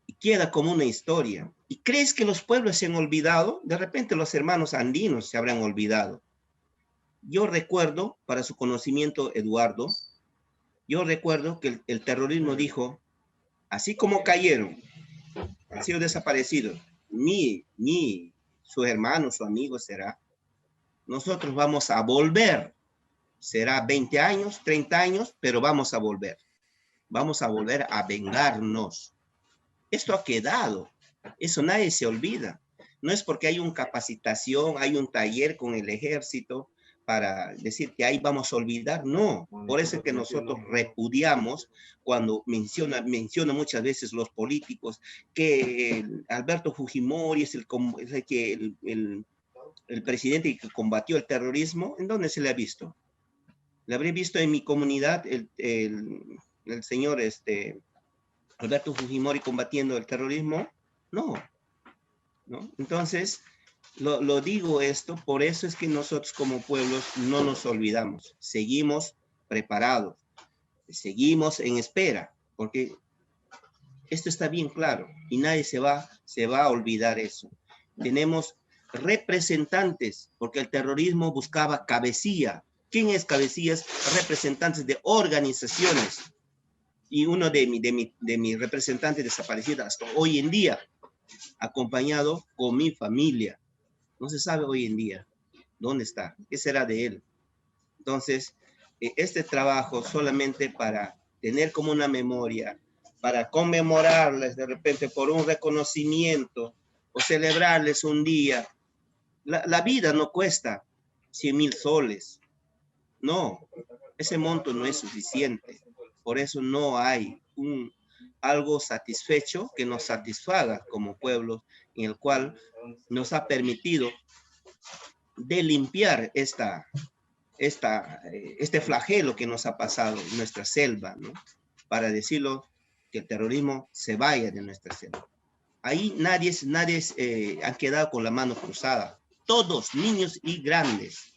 y queda como una historia. ¿Y crees que los pueblos se han olvidado? De repente los hermanos andinos se habrán olvidado. Yo recuerdo, para su conocimiento, Eduardo, yo recuerdo que el terrorismo dijo, así como cayeron, han sido desaparecidos, su hermano, su amigo será. Nosotros vamos a volver. Será 20 años, 30 años, pero vamos a volver. Vamos a volver a vengarnos. Esto ha quedado. Eso nadie se olvida. No es porque hay una capacitación, hay un taller con el ejército para decir que ahí vamos a olvidar. No. Por eso es que nosotros repudiamos cuando menciona muchas veces los políticos que Alberto Fujimori es el presidente que combatió el terrorismo. ¿En dónde se le ha visto? ¿Le habré visto en mi comunidad el señor Alberto Fujimori combatiendo el terrorismo? No. Entonces, lo digo esto, por eso es que nosotros como pueblos no nos olvidamos. Seguimos preparados, seguimos en espera, porque esto está bien claro y nadie se va a olvidar eso. Tenemos representantes, porque el terrorismo buscaba cabecilla. ¿Quién es cabecillas? Representantes de organizaciones. Y uno de mis representantes desaparecidos hasta hoy en día, acompañado con mi familia. No se sabe hoy en día dónde está, qué será de él. Entonces, este trabajo solamente para tener como una memoria, para conmemorarles de repente por un reconocimiento o celebrarles un día. La vida no cuesta 100,000 soles. No, ese monto no es suficiente. Por eso no hay algo satisfecho que nos satisfaga como pueblo, en el cual nos ha permitido de limpiar este flagelo que nos ha pasado en nuestra selva, ¿no? Para decirlo, que el terrorismo se vaya de nuestra selva. Ahí nadie ha quedado con la mano cruzada. Todos, niños y grandes.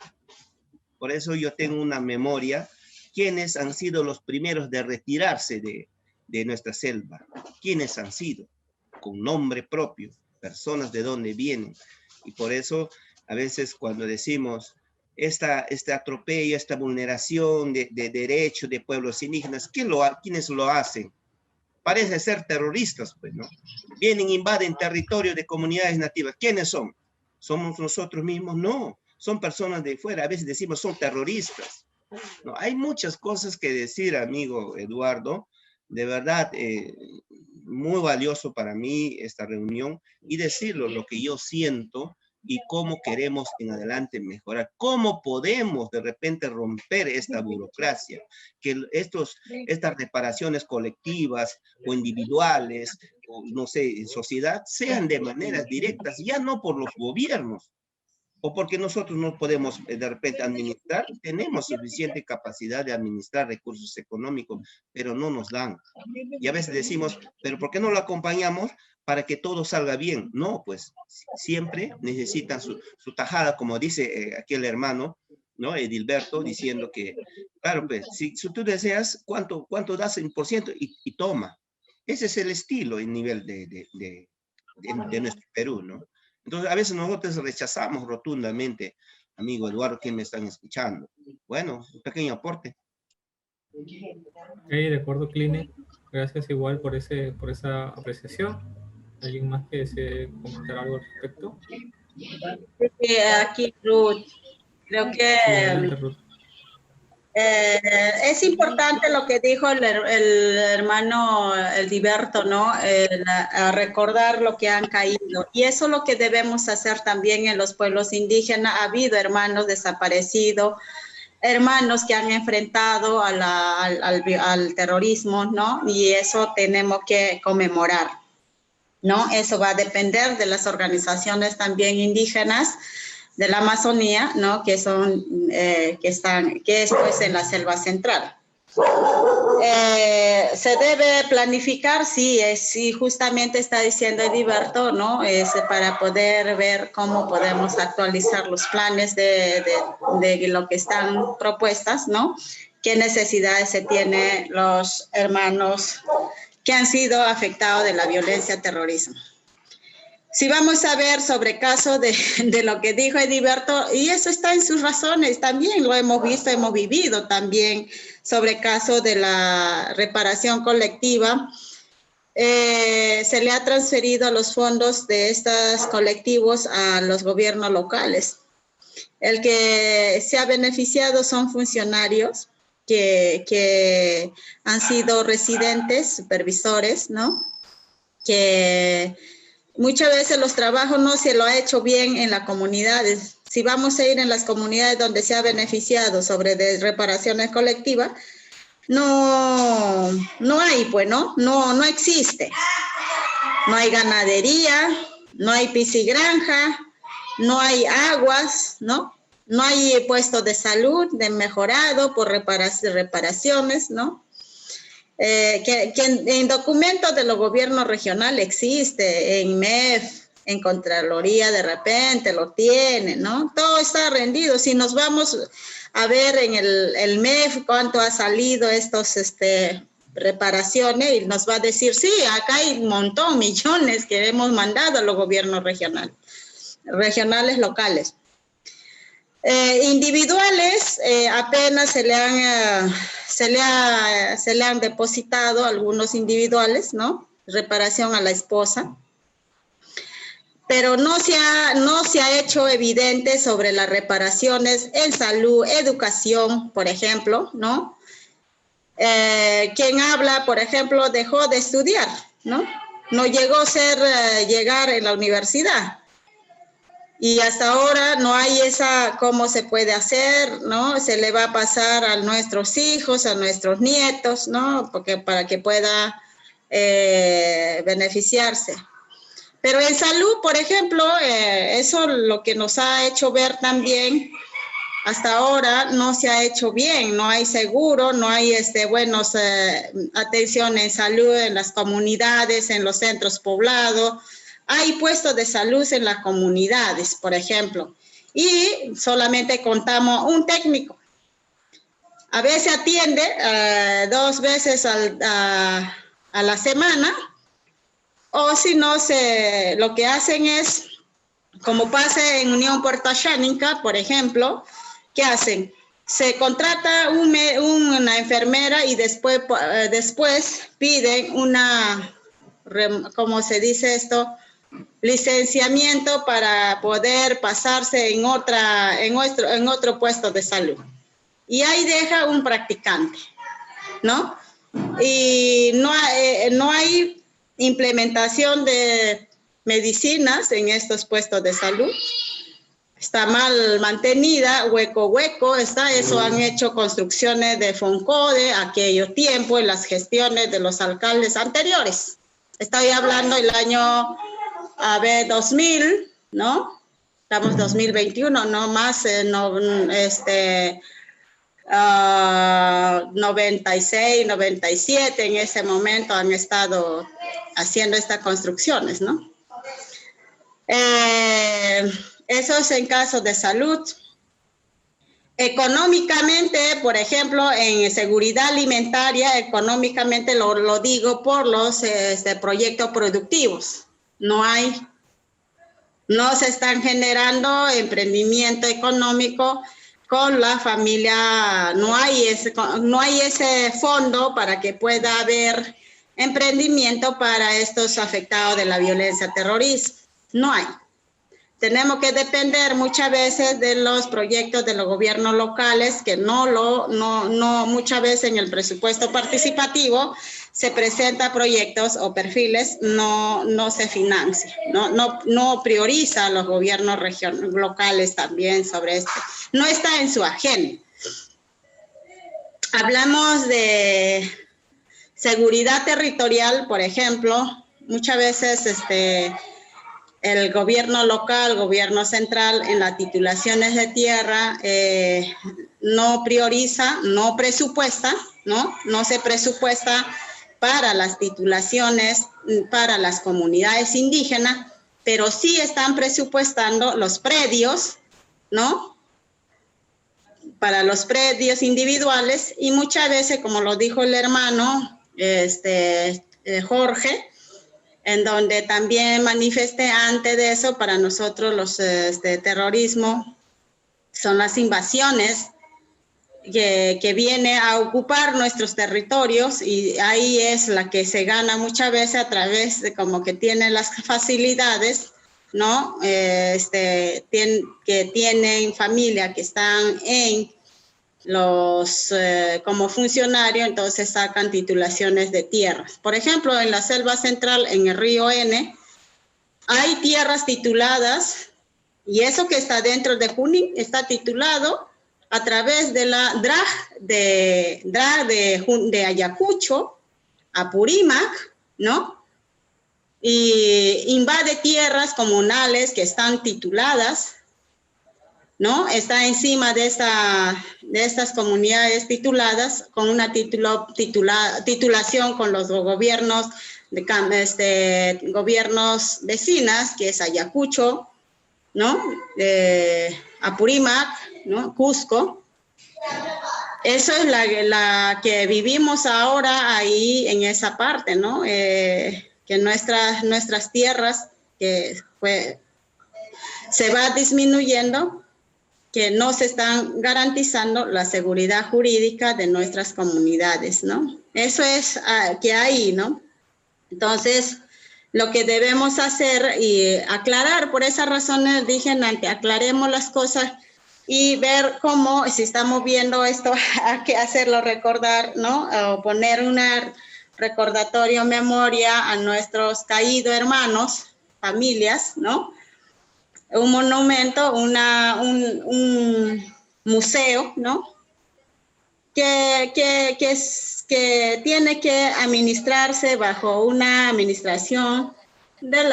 Por eso yo tengo una memoria. ¿Quiénes han sido los primeros de retirarse de nuestra selva? ¿Quiénes han sido? Con nombre propio, personas de dónde vienen. Y por eso, a veces cuando decimos este atropello, esta vulneración de derechos de pueblos indígenas, ¿quiénes lo hacen? Parece ser terroristas, pues, ¿no? Vienen, invaden territorio de comunidades nativas. ¿Quiénes son? ¿Somos nosotros mismos? No, son personas de fuera. A veces decimos son terroristas. No, hay muchas cosas que decir, amigo Eduardo. De verdad, muy valioso para mí esta reunión y decirlo, lo que yo siento y cómo queremos en adelante mejorar. ¿Cómo podemos de repente romper esta burocracia? Que estas reparaciones colectivas o individuales, o no sé, en sociedad, sean de maneras directas, ya no por los gobiernos, o porque nosotros no podemos de repente administrar, tenemos suficiente capacidad de administrar recursos económicos, pero no nos dan. Y a veces decimos, pero ¿por qué no lo acompañamos para que todo salga bien? No, pues siempre necesitan su tajada, como dice aquí el hermano, ¿no? Edilberto, diciendo que, claro, pues, si tú deseas, ¿cuánto das en por ciento? Y toma. Ese es el estilo, el nivel de nuestro Perú, ¿no? Entonces, a veces nosotros rechazamos rotundamente, amigo Eduardo, que me están escuchando. Bueno, un pequeño aporte. Ok, de acuerdo, Kline. Gracias igual por esa apreciación. ¿Alguien más que desee comentar algo al respecto? Aquí, Ruth, creo que Sí, adelante, Ruth. es importante lo que dijo el hermano Edilberto, ¿no? A recordar lo que han caído. Y eso es lo que debemos hacer también en los pueblos indígenas. Ha habido hermanos desaparecidos, hermanos que han enfrentado al terrorismo, ¿no? Y eso tenemos que conmemorar, ¿no? Eso va a depender de las organizaciones también indígenas de la Amazonía, ¿no? Que es pues en la selva central. Se debe planificar, sí, justamente está diciendo Edilberto, ¿no? Es para poder ver cómo podemos actualizar los planes de lo que están propuestas, ¿no? Qué necesidades se tienen los hermanos que han sido afectados de la violencia terrorismo. Si vamos a ver sobre caso de lo que dijo Edilberto, y eso está en sus razones también, lo hemos visto, hemos vivido también sobre caso de la reparación colectiva, se le ha transferido los fondos de estos colectivos a los gobiernos locales. El que se ha beneficiado son funcionarios que han sido residentes, supervisores, ¿no? Que muchas veces los trabajos no se lo ha hecho bien en las comunidades. Si vamos a ir en las comunidades donde se ha beneficiado sobre de reparaciones colectivas, no hay, pues, no existe. No hay ganadería, no hay piscigranja, no hay aguas, ¿no? No hay puestos de salud de mejorado por reparaciones, ¿no? Que en documentos de los gobiernos regionales existe, en MEF, en Contraloría de repente lo tiene, ¿no? Todo está rendido. Si nos vamos a ver en el MEF cuánto ha salido estos reparaciones, y nos va a decir, sí, acá hay un montón, millones que hemos mandado a los gobiernos regionales, locales. Individuales, apenas se le han depositado algunos individuales, ¿no? Reparación a la esposa. Pero no se ha hecho evidente sobre las reparaciones en salud, educación, por ejemplo, ¿no? Quien habla, por ejemplo, dejó de estudiar, ¿no? No llegó a llegar en la universidad. Y hasta ahora no hay cómo se puede hacer, ¿no? Se le va a pasar a nuestros hijos, a nuestros nietos, ¿no? Porque para que pueda beneficiarse. Pero en salud, por ejemplo, eso lo que nos ha hecho ver también, hasta ahora no se ha hecho bien, no hay seguro, no hay buenos atención en salud en las comunidades, en los centros poblados. Hay puestos de salud en las comunidades, por ejemplo, y solamente contamos un técnico. A veces atiende 2 veces a la semana, o si no, lo que hacen es, como pasa en Unión Puerto-Xánica, por ejemplo, ¿qué hacen? Se contrata una enfermera y después piden ¿cómo se dice esto? Licenciamiento para poder pasarse en otro puesto de salud. y ahí deja un practicante, ¿no? Y no hay implementación de medicinas en estos puestos de salud. Está mal mantenida, hueco, está. Eso han hecho construcciones de FONCODE aquello tiempo en las gestiones de los alcaldes anteriores. Estoy hablando del año, 2000, ¿no? Estamos 2021, no más, 96, 97, en ese momento han estado haciendo estas construcciones, ¿no? Eso es en caso de salud. Económicamente, por ejemplo, en seguridad alimentaria, económicamente lo digo por los proyectos productivos. No se están generando emprendimiento económico con la familia, no hay ese fondo para que pueda haber emprendimiento para estos afectados de la violencia terrorista. No hay. Tenemos que depender muchas veces de los proyectos de los gobiernos locales, que muchas veces en el presupuesto participativo se presenta proyectos o perfiles, no se financia, no prioriza a los gobiernos locales también sobre esto. No está en su agenda. Hablamos de seguridad territorial, por ejemplo, muchas veces el gobierno local, gobierno central, en las titulaciones de tierra no prioriza, no presupuesta, no se presupuesta para las titulaciones para las comunidades indígenas, pero sí están presupuestando los predios, ¿no? Para los predios individuales, y muchas veces, como lo dijo el hermano Jorge, en donde también manifesté antes de eso, para nosotros los terrorismo son las invasiones que viene a ocupar nuestros territorios, y ahí es la que se gana muchas veces a través de como que tiene las facilidades, ¿no? Que tienen familia que están en como funcionario, entonces sacan titulaciones de tierras. Por ejemplo, en la selva central, en el río N, hay tierras tituladas, y eso que está dentro de Junín está titulado a través de la DRAG de Ayacucho, Apurímac, ¿no? Y invade tierras comunales que están tituladas, ¿no? Está encima de estas comunidades tituladas, con una titulación con los gobiernos gobiernos vecinas, que es Ayacucho, ¿no? Apurímac, ¿no? Cusco. Eso es la que vivimos ahora ahí en esa parte, ¿no? Que nuestras tierras que se va disminuyendo, que no se están garantizando la seguridad jurídica de nuestras comunidades, ¿no? Eso es que hay, ¿no? Entonces, lo que debemos hacer y aclarar, por esas razones dije antes, aclaremos las cosas y ver cómo, si estamos viendo esto, hay que hacerlo recordar, ¿no? O poner una recordatorio, memoria a nuestros caídos hermanos, familias, ¿no? Un monumento, un museo, ¿no? Que tiene que administrarse bajo una administración de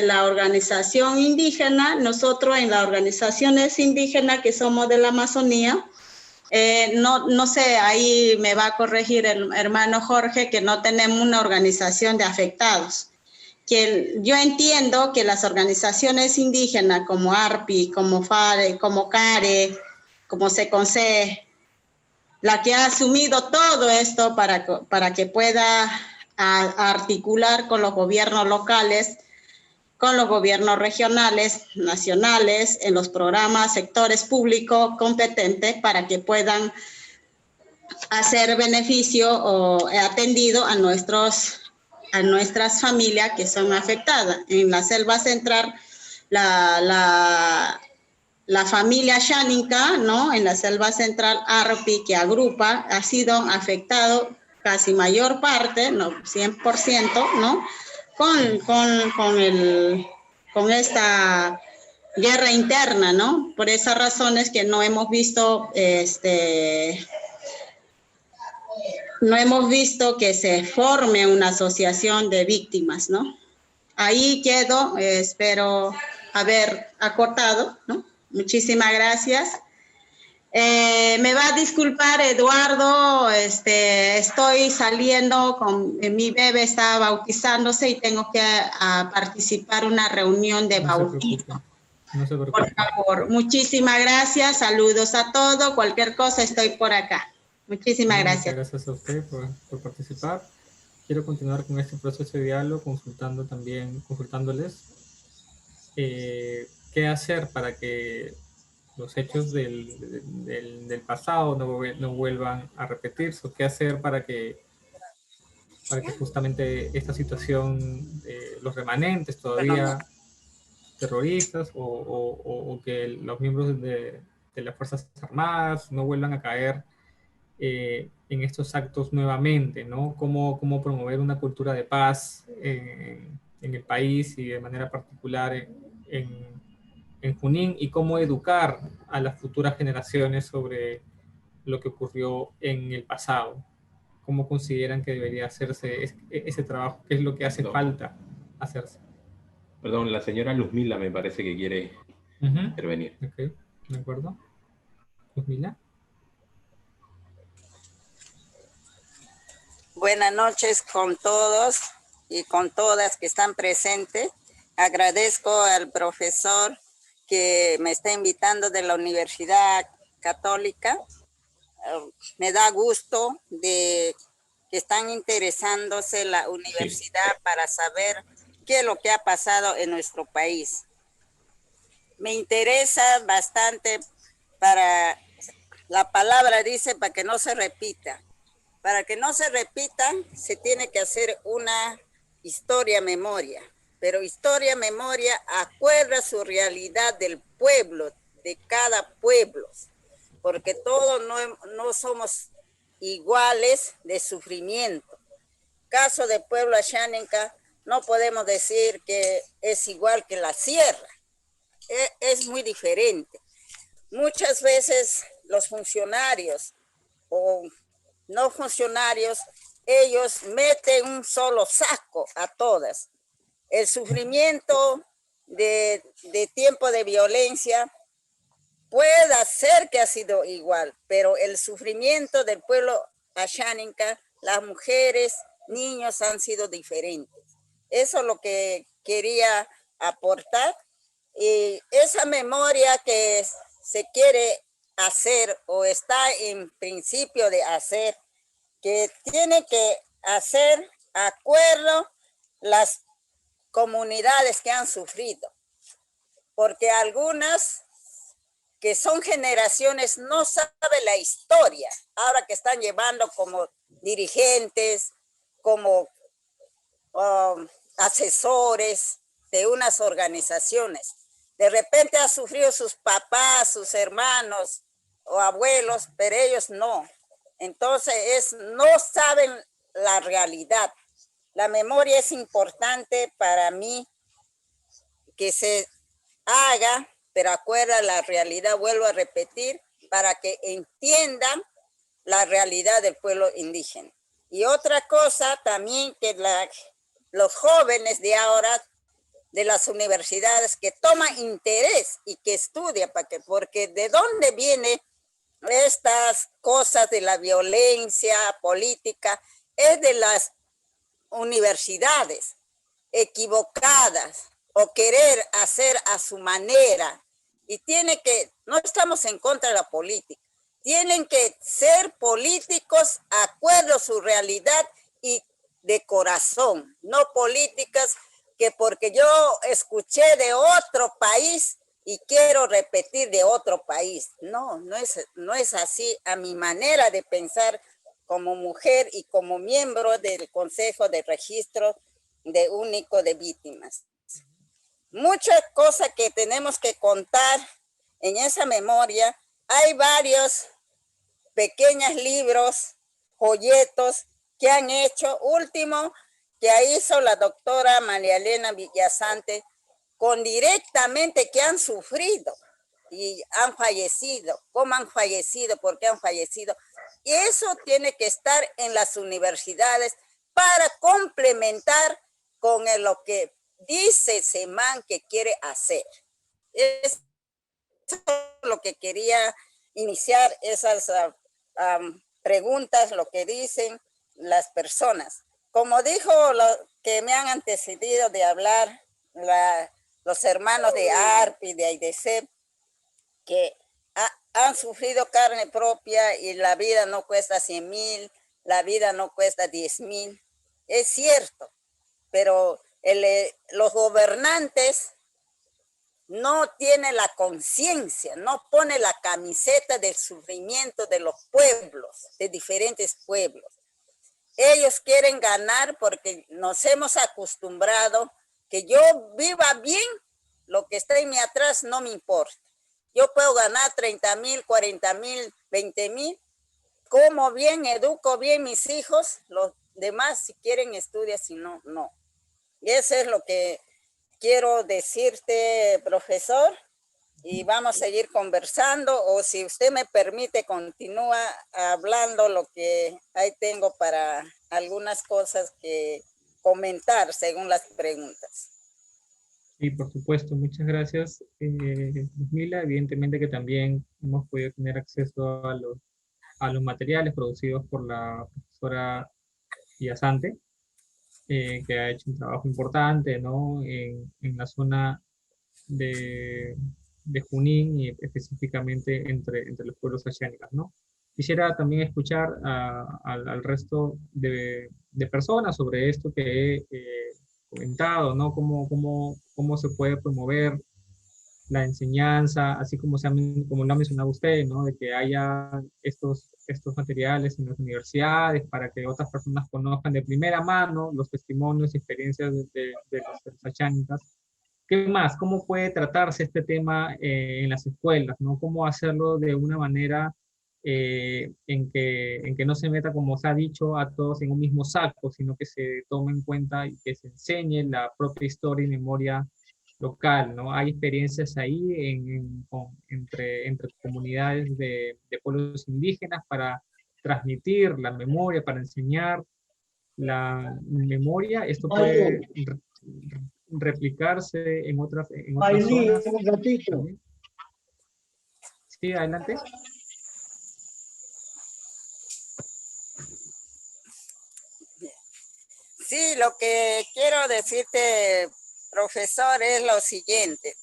la organización indígena. Nosotros en las organizaciones indígenas que somos de la Amazonía, no sé, ahí me va a corregir el hermano Jorge, que no tenemos una organización de afectados. Que yo entiendo que las organizaciones indígenas como ARPI, como FARE, como CARE, como SECONCE, la que ha asumido todo esto para que pueda articular con los gobiernos locales, con los gobiernos regionales, nacionales, en los programas, sectores públicos competentes, para que puedan hacer beneficio o atendido a nuestras familias que son afectadas. En la selva central, la la familia Xáninca, ¿no? En la selva central Arpi, que agrupa, ha sido afectado casi mayor parte, no 100%, ¿no? Con esta guerra interna, ¿no? Por esas razones que no hemos visto, no hemos visto que se forme una asociación de víctimas, ¿no? Ahí quedo, espero haber acortado, ¿no? Muchísimas gracias. Me va a disculpar, Eduardo, estoy saliendo, mi bebé está bautizándose y tengo que participar en una reunión de bautismo. No se preocupe. Por favor, muchísimas gracias, saludos a todos, cualquier cosa estoy por acá. Muchísimas gracias. Muchas gracias a usted por participar. Quiero continuar con este proceso de diálogo, consultándoles qué hacer para que los hechos del pasado no vuelvan a repetirse, o qué hacer para que justamente esta situación, los remanentes todavía terroristas o que los miembros de las Fuerzas Armadas no vuelvan a caer en estos actos nuevamente, ¿no? Cómo promover una cultura de paz en el país y de manera particular en Junín, y cómo educar a las futuras generaciones sobre lo que ocurrió en el pasado. ¿Cómo consideran que debería hacerse ese trabajo? ¿Qué es lo que hace falta hacerse? Perdón, la señora Luzmila me parece que quiere intervenir. Ok, de acuerdo. Luzmila. Buenas noches con todos y con todas que están presentes. Agradezco al profesor que me está invitando de la Universidad Católica. Me da gusto de que están interesándose la universidad para saber qué es lo que ha pasado en nuestro país. Me interesa bastante para, la palabra dice, para que no se repita. Para que no se repita, se tiene que hacer una historia-memoria. Pero historia-memoria acuerda su realidad del pueblo, de cada pueblo. Porque todos no somos iguales de sufrimiento. Caso del pueblo Xáninca, no podemos decir que es igual que la sierra. Es muy diferente. Muchas veces los funcionarios o no funcionarios, ellos meten un solo saco a todas. El sufrimiento de tiempo de violencia puede ser que ha sido igual, pero el sufrimiento del pueblo Xáninca, las mujeres, niños han sido diferentes. Eso es lo que quería aportar. Y esa memoria que se quiere hacer o está en principio de hacer, que tiene que hacer acuerdo las comunidades que han sufrido, porque algunas que son generaciones no saben la historia, ahora que están llevando como dirigentes, como asesores de unas organizaciones. De repente ha sufrido sus papás, sus hermanos o abuelos, pero ellos no. Entonces no saben la realidad. La memoria es importante para mí que se haga, pero acuerda la realidad, vuelvo a repetir, para que entiendan la realidad del pueblo indígena. Y otra cosa también que los jóvenes de ahora, de las universidades, que toman interés y que estudian, porque de dónde vienen estas cosas de la violencia política, es de las universidades equivocadas o querer hacer a su manera. Y no estamos en contra de la política, tienen que ser políticos acuerdo a su realidad y de corazón, no políticas que porque yo escuché de otro país y quiero repetir de otro país. No es así a mi manera de pensar como mujer y como miembro del Consejo de Registro Único de Víctimas. Muchas cosas que tenemos que contar en esa memoria hay varios pequeños libros, folletos que han hecho. Último que hizo la doctora María Elena Villasante, con directamente que han sufrido y han fallecido. ¿Cómo han fallecido? ¿Por qué han fallecido? Y eso tiene que estar en las universidades para complementar con lo que dice SEMAN que quiere hacer. Es lo que quería iniciar, esas preguntas, lo que dicen las personas. Como dijo lo que me han antecedido de hablar los hermanos de ARP y de AIDESEP, que han sufrido carne propia y la vida no cuesta 100,000, la vida no cuesta 10,000. Es cierto, pero los gobernantes no tienen la conciencia, no pone la camiseta del sufrimiento de los pueblos, de diferentes pueblos. Ellos quieren ganar porque nos hemos acostumbrado que yo viva bien, lo que está en mi atrás no me importa. Yo puedo ganar 30,000, 40,000, 20,000, como bien, educo bien mis hijos, los demás si quieren estudian, si no, no. Y eso es lo que quiero decirte, profesor, y vamos a seguir conversando, o si usted me permite, continúa hablando lo que ahí tengo para algunas cosas que comentar según las preguntas. Sí, por supuesto, muchas gracias, Luzmila. Evidentemente que también hemos podido tener acceso a los materiales producidos por la profesora Villasante, que ha hecho un trabajo importante, ¿no? en la zona de Junín y específicamente entre los pueblos ayánicas, ¿no? Quisiera también escuchar al resto de personas sobre esto que he comentado, ¿no? Cómo se puede promover la enseñanza, así como lo ha mencionado usted, ¿no? De que haya estos materiales en las universidades para que otras personas conozcan de primera mano los testimonios y experiencias de los ayánicas. ¿Qué más? ¿Cómo puede tratarse este tema en las escuelas, ¿no? ¿Cómo hacerlo de una manera en que no se meta, como se ha dicho, a todos en un mismo saco, sino que se tome en cuenta y que se enseñe la propia historia y memoria local, ¿no? Hay experiencias ahí entre comunidades de pueblos indígenas para transmitir la memoria, para enseñar la memoria. Esto puede replicarse en otras zonas. Un ratito. ¿También? Sí, adelante. Sí, lo que quiero decirte, profesor, es lo siguiente.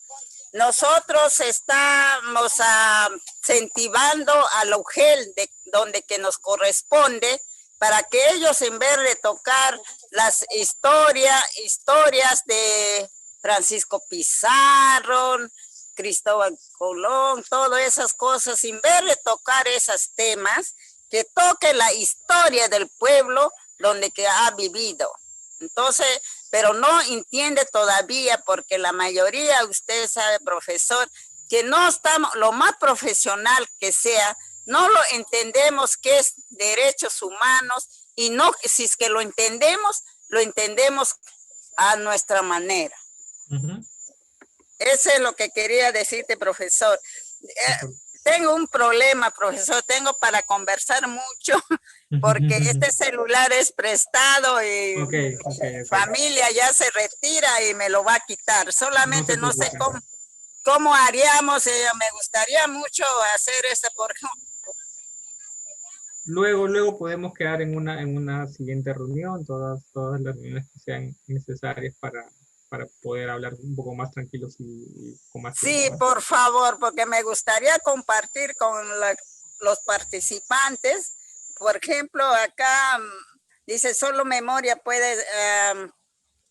Nosotros estamos incentivando al UGEL donde que nos corresponde, para que ellos, en vez de tocar las historias de Francisco Pizarro, Cristóbal Colón, todas esas cosas, en vez de tocar esos temas, que toque la historia del pueblo donde que ha vivido. Entonces, pero no entiende todavía, porque la mayoría, usted sabe, profesor, que no estamos, lo más profesional que sea, no lo entendemos qué es derechos humanos, y no, si es que lo entendemos a nuestra manera. Eso es lo que quería decirte, profesor. Tengo un problema, profesor, tengo para conversar mucho, porque este celular es prestado y familia ya se retira y me lo va a quitar. Solamente no sé cómo haríamos, me gustaría mucho hacer esto, por ejemplo. Luego podemos quedar en una siguiente reunión, todas las reuniones que sean necesarias para poder hablar un poco más tranquilos y con más tiempo. Sí, por favor, porque me gustaría compartir con los participantes. Por ejemplo, acá dice, solo memoria puede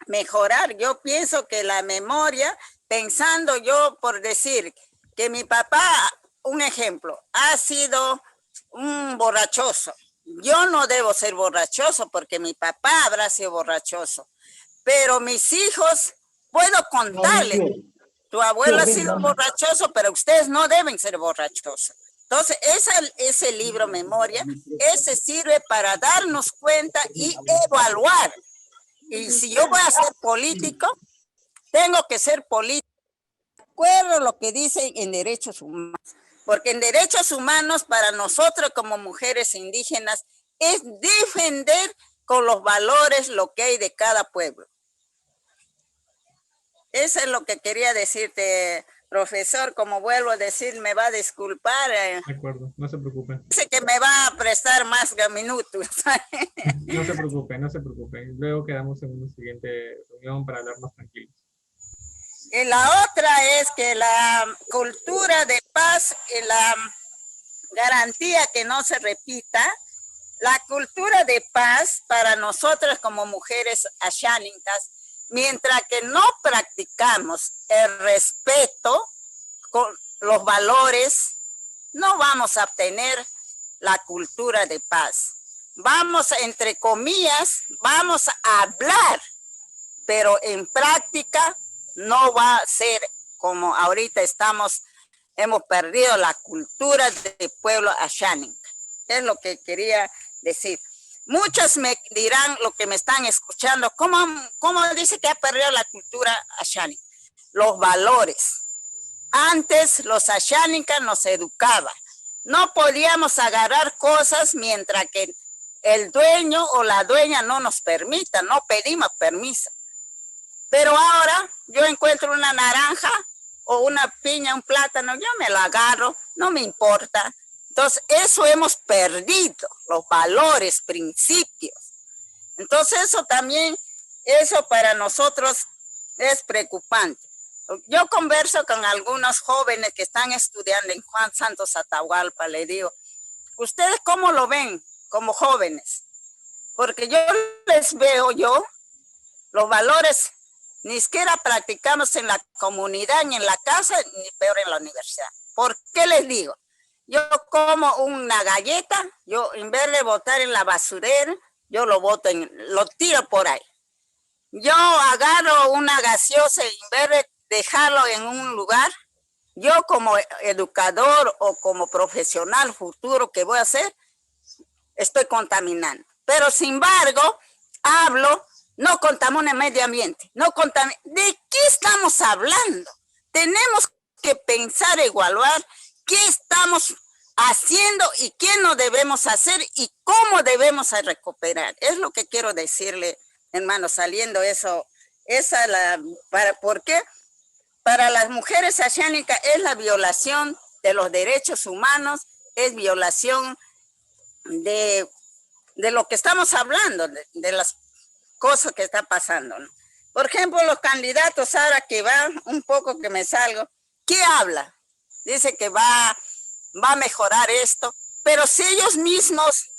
mejorar. Yo pienso que la memoria, pensando yo por decir que mi papá, un ejemplo, ha sido un borrachoso. Yo no debo ser borrachoso porque mi papá habrá sido borrachoso. Pero mis hijos, puedo contarles Tu abuelo ha sido borrachoso, pero ustedes no deben ser borrachosos. Entonces, ese libro Memoria, ese sirve para darnos cuenta y evaluar. Y si yo voy a ser político, tengo que ser político. De acuerdo a lo que dicen en derechos humanos. Porque en derechos humanos, para nosotros como mujeres indígenas, es defender con los valores lo que hay de cada pueblo. Eso es lo que quería decirte, profesor. Como vuelvo a decir, me va a disculpar. De acuerdo, no se preocupe. Dice que me va a prestar más minutos. No se preocupe, no se preocupe. Luego quedamos en una siguiente reunión para hablar más tranquilos. Y la otra es que la cultura de paz y la garantía que no se repita, la cultura de paz para nosotras como mujeres ashánicas, mientras que no practicamos el respeto con los valores, no vamos a obtener la cultura de paz. Vamos, entre comillas, vamos a hablar, pero en práctica no va a ser como ahorita hemos perdido la cultura del pueblo ashánica. Es lo que quería decir. Muchos me dirán, lo que me están escuchando, ¿cómo dice que ha perdido la cultura ashánica? Los valores. Antes los ashánicas nos educaban. No podíamos agarrar cosas mientras que el dueño o la dueña no nos permita, no pedimos permiso. Pero ahora yo encuentro una naranja o una piña, un plátano, yo me lo agarro, no me importa. Entonces, eso hemos perdido, los valores, principios. Entonces, eso para nosotros es preocupante. Yo converso con algunos jóvenes que están estudiando en Juan Santos Atahualpa, le digo, ¿ustedes cómo lo ven como jóvenes? Porque yo les veo, los valores ni siquiera practicamos en la comunidad, ni en la casa, ni peor en la universidad. ¿Por qué les digo? Yo como una galleta, yo en vez de botar en la basurera, yo lo tiro por ahí. Yo agarro una gaseosa y en vez de dejarlo en un lugar, yo como educador o como profesional futuro que voy a hacer, estoy contaminando. Pero sin embargo, no contamina el medio ambiente. ¿De qué estamos hablando? Tenemos que pensar, evaluar qué estamos haciendo y qué no debemos hacer y cómo debemos recuperar. Es lo que quiero decirle, hermano, saliendo eso. ¿Por qué? Para las mujeres ashánicas es la violación de los derechos humanos, es violación de lo que estamos hablando, de las cosas que están pasando, ¿no? Por ejemplo, los candidatos ahora que van, un poco que me salgo, ¿qué habla? Dice que va a mejorar esto, pero si ellos mismos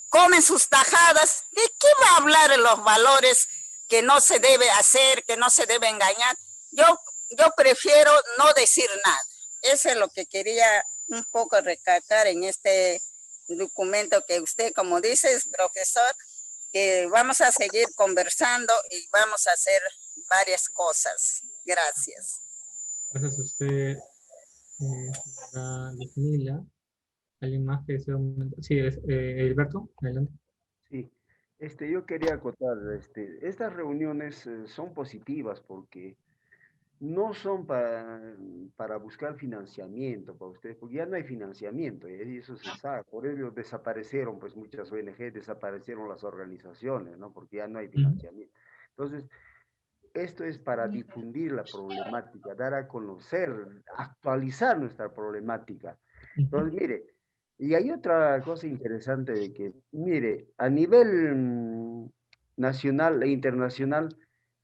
comen sus tajadas, ¿de qué va a hablar de los valores que no se debe hacer, que no se debe engañar? Yo prefiero no decir nada. Eso es lo que quería un poco recalcar en este documento que usted, como dice, profesor, que vamos a seguir conversando y vamos a hacer varias cosas. Gracias. Gracias a usted, Luzmila. ¿Alguien más que desea un momento? Sí, Gilberto, adelante. Sí, yo quería acotar, estas reuniones son positivas porque no son para buscar financiamiento para ustedes, porque ya no hay financiamiento, y eso se sabe. Por ello desaparecieron pues muchas ONG, desaparecieron las organizaciones, ¿no? Porque ya no hay financiamiento. Entonces, esto es para difundir la problemática, dar a conocer, actualizar nuestra problemática. Entonces, mire, y hay otra cosa interesante de que, mire, a nivel nacional e internacional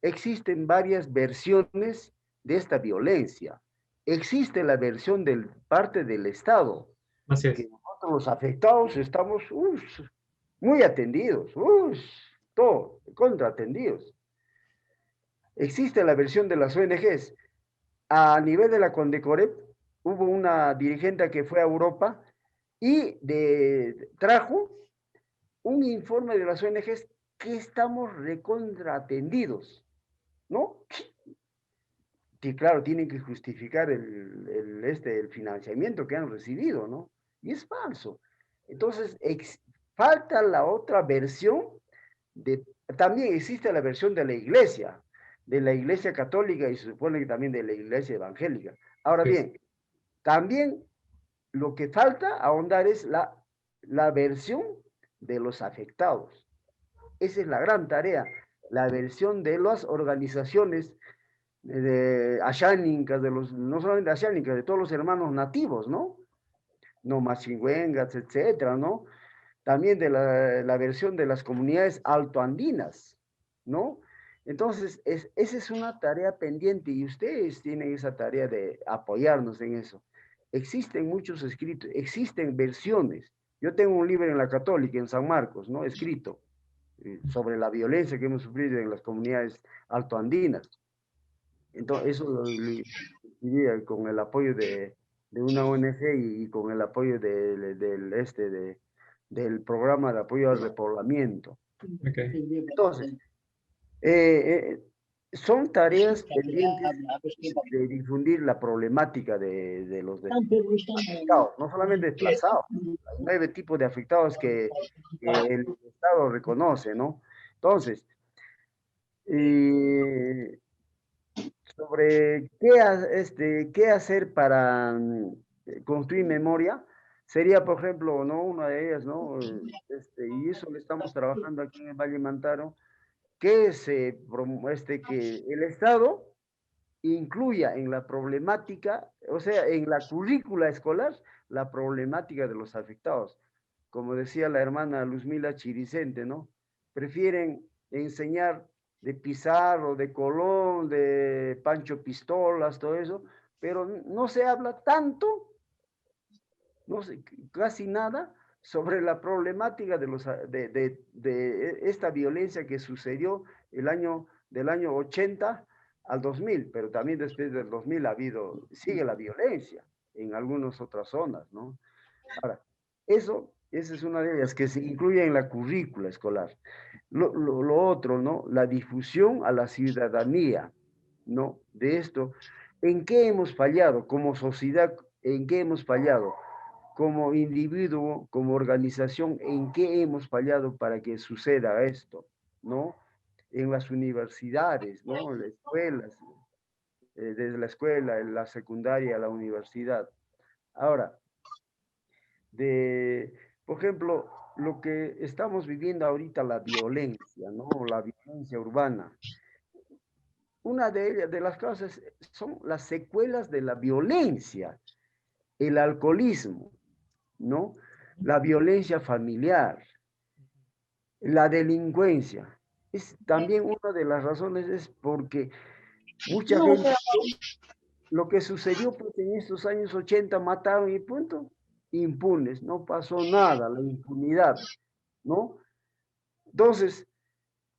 existen varias versiones de esta violencia. Existe la versión de parte del Estado, que nosotros los afectados estamos muy atendidos, todo, contraatendidos. Existe la versión de las ONGs. A nivel de la Condecorep, hubo una dirigente que fue a Europa y trajo un informe de las ONGs que estamos recontraatendidos, ¿no? claro, tienen que justificar el financiamiento que han recibido, ¿no? Y es falso. Entonces, falta la otra versión también existe la versión de la iglesia católica y se supone que también de la iglesia evangélica. Ahora bien, también lo que falta ahondar es la versión de los afectados. Esa es la gran tarea, la versión de las organizaciones ashánicas, no solamente ashánicas, de todos los hermanos nativos, ¿no? No Machinguengas, etcétera, ¿no? También de la versión de las comunidades altoandinas, ¿no? Entonces, esa es una tarea pendiente y ustedes tienen esa tarea de apoyarnos en eso. Existen muchos escritos, existen versiones. Yo tengo un libro en la Católica, en San Marcos, ¿no? Escrito sobre la violencia que hemos sufrido en las comunidades altoandinas. Entonces, eso lo diría con el apoyo de una ONG y con el apoyo del programa de apoyo al repoblamiento. Okay. Entonces, son tareas pendientes de difundir la problemática de los afectados, no solamente desplazados. Hay 9 tipos de afectados que el Estado reconoce, ¿no? Entonces, sobre qué hacer para construir memoria, sería, por ejemplo, ¿no? Una de ellas, ¿no? Y eso le estamos trabajando aquí en el Valle Mantaro, que el Estado incluya en la problemática, o sea, en la currícula escolar, la problemática de los afectados. Como decía la hermana Luzmila Chiricente, ¿no? Prefieren enseñar de Pizarro, de Colón, de Pancho Pistolas, todo eso, pero no se habla tanto, no sé, casi nada, sobre la problemática de esta violencia que sucedió del año 80 al 2000, pero también después del 2000 sigue la violencia en algunas otras zonas, ¿no? Ahora, esa es una de ellas, que se incluye en la currícula escolar. Lo otro, ¿no? La difusión a la ciudadanía, ¿no? De esto, ¿en qué hemos fallado como sociedad? ¿En qué hemos fallado? Como individuo, como organización, ¿en qué hemos fallado para que suceda esto? ¿No? En las universidades, ¿no? En las escuelas, desde la escuela, en la secundaria, la universidad. Ahora, por ejemplo, lo que estamos viviendo ahorita, la violencia, ¿no? La violencia urbana. Una de ellas, de las causas, son las secuelas de la violencia, el alcoholismo, ¿no? La violencia familiar, la delincuencia. También una de las razones es porque mucha gente, lo que sucedió pues, en estos años 80, mataron y punto, impunes, no pasó nada, la impunidad, ¿no? Entonces,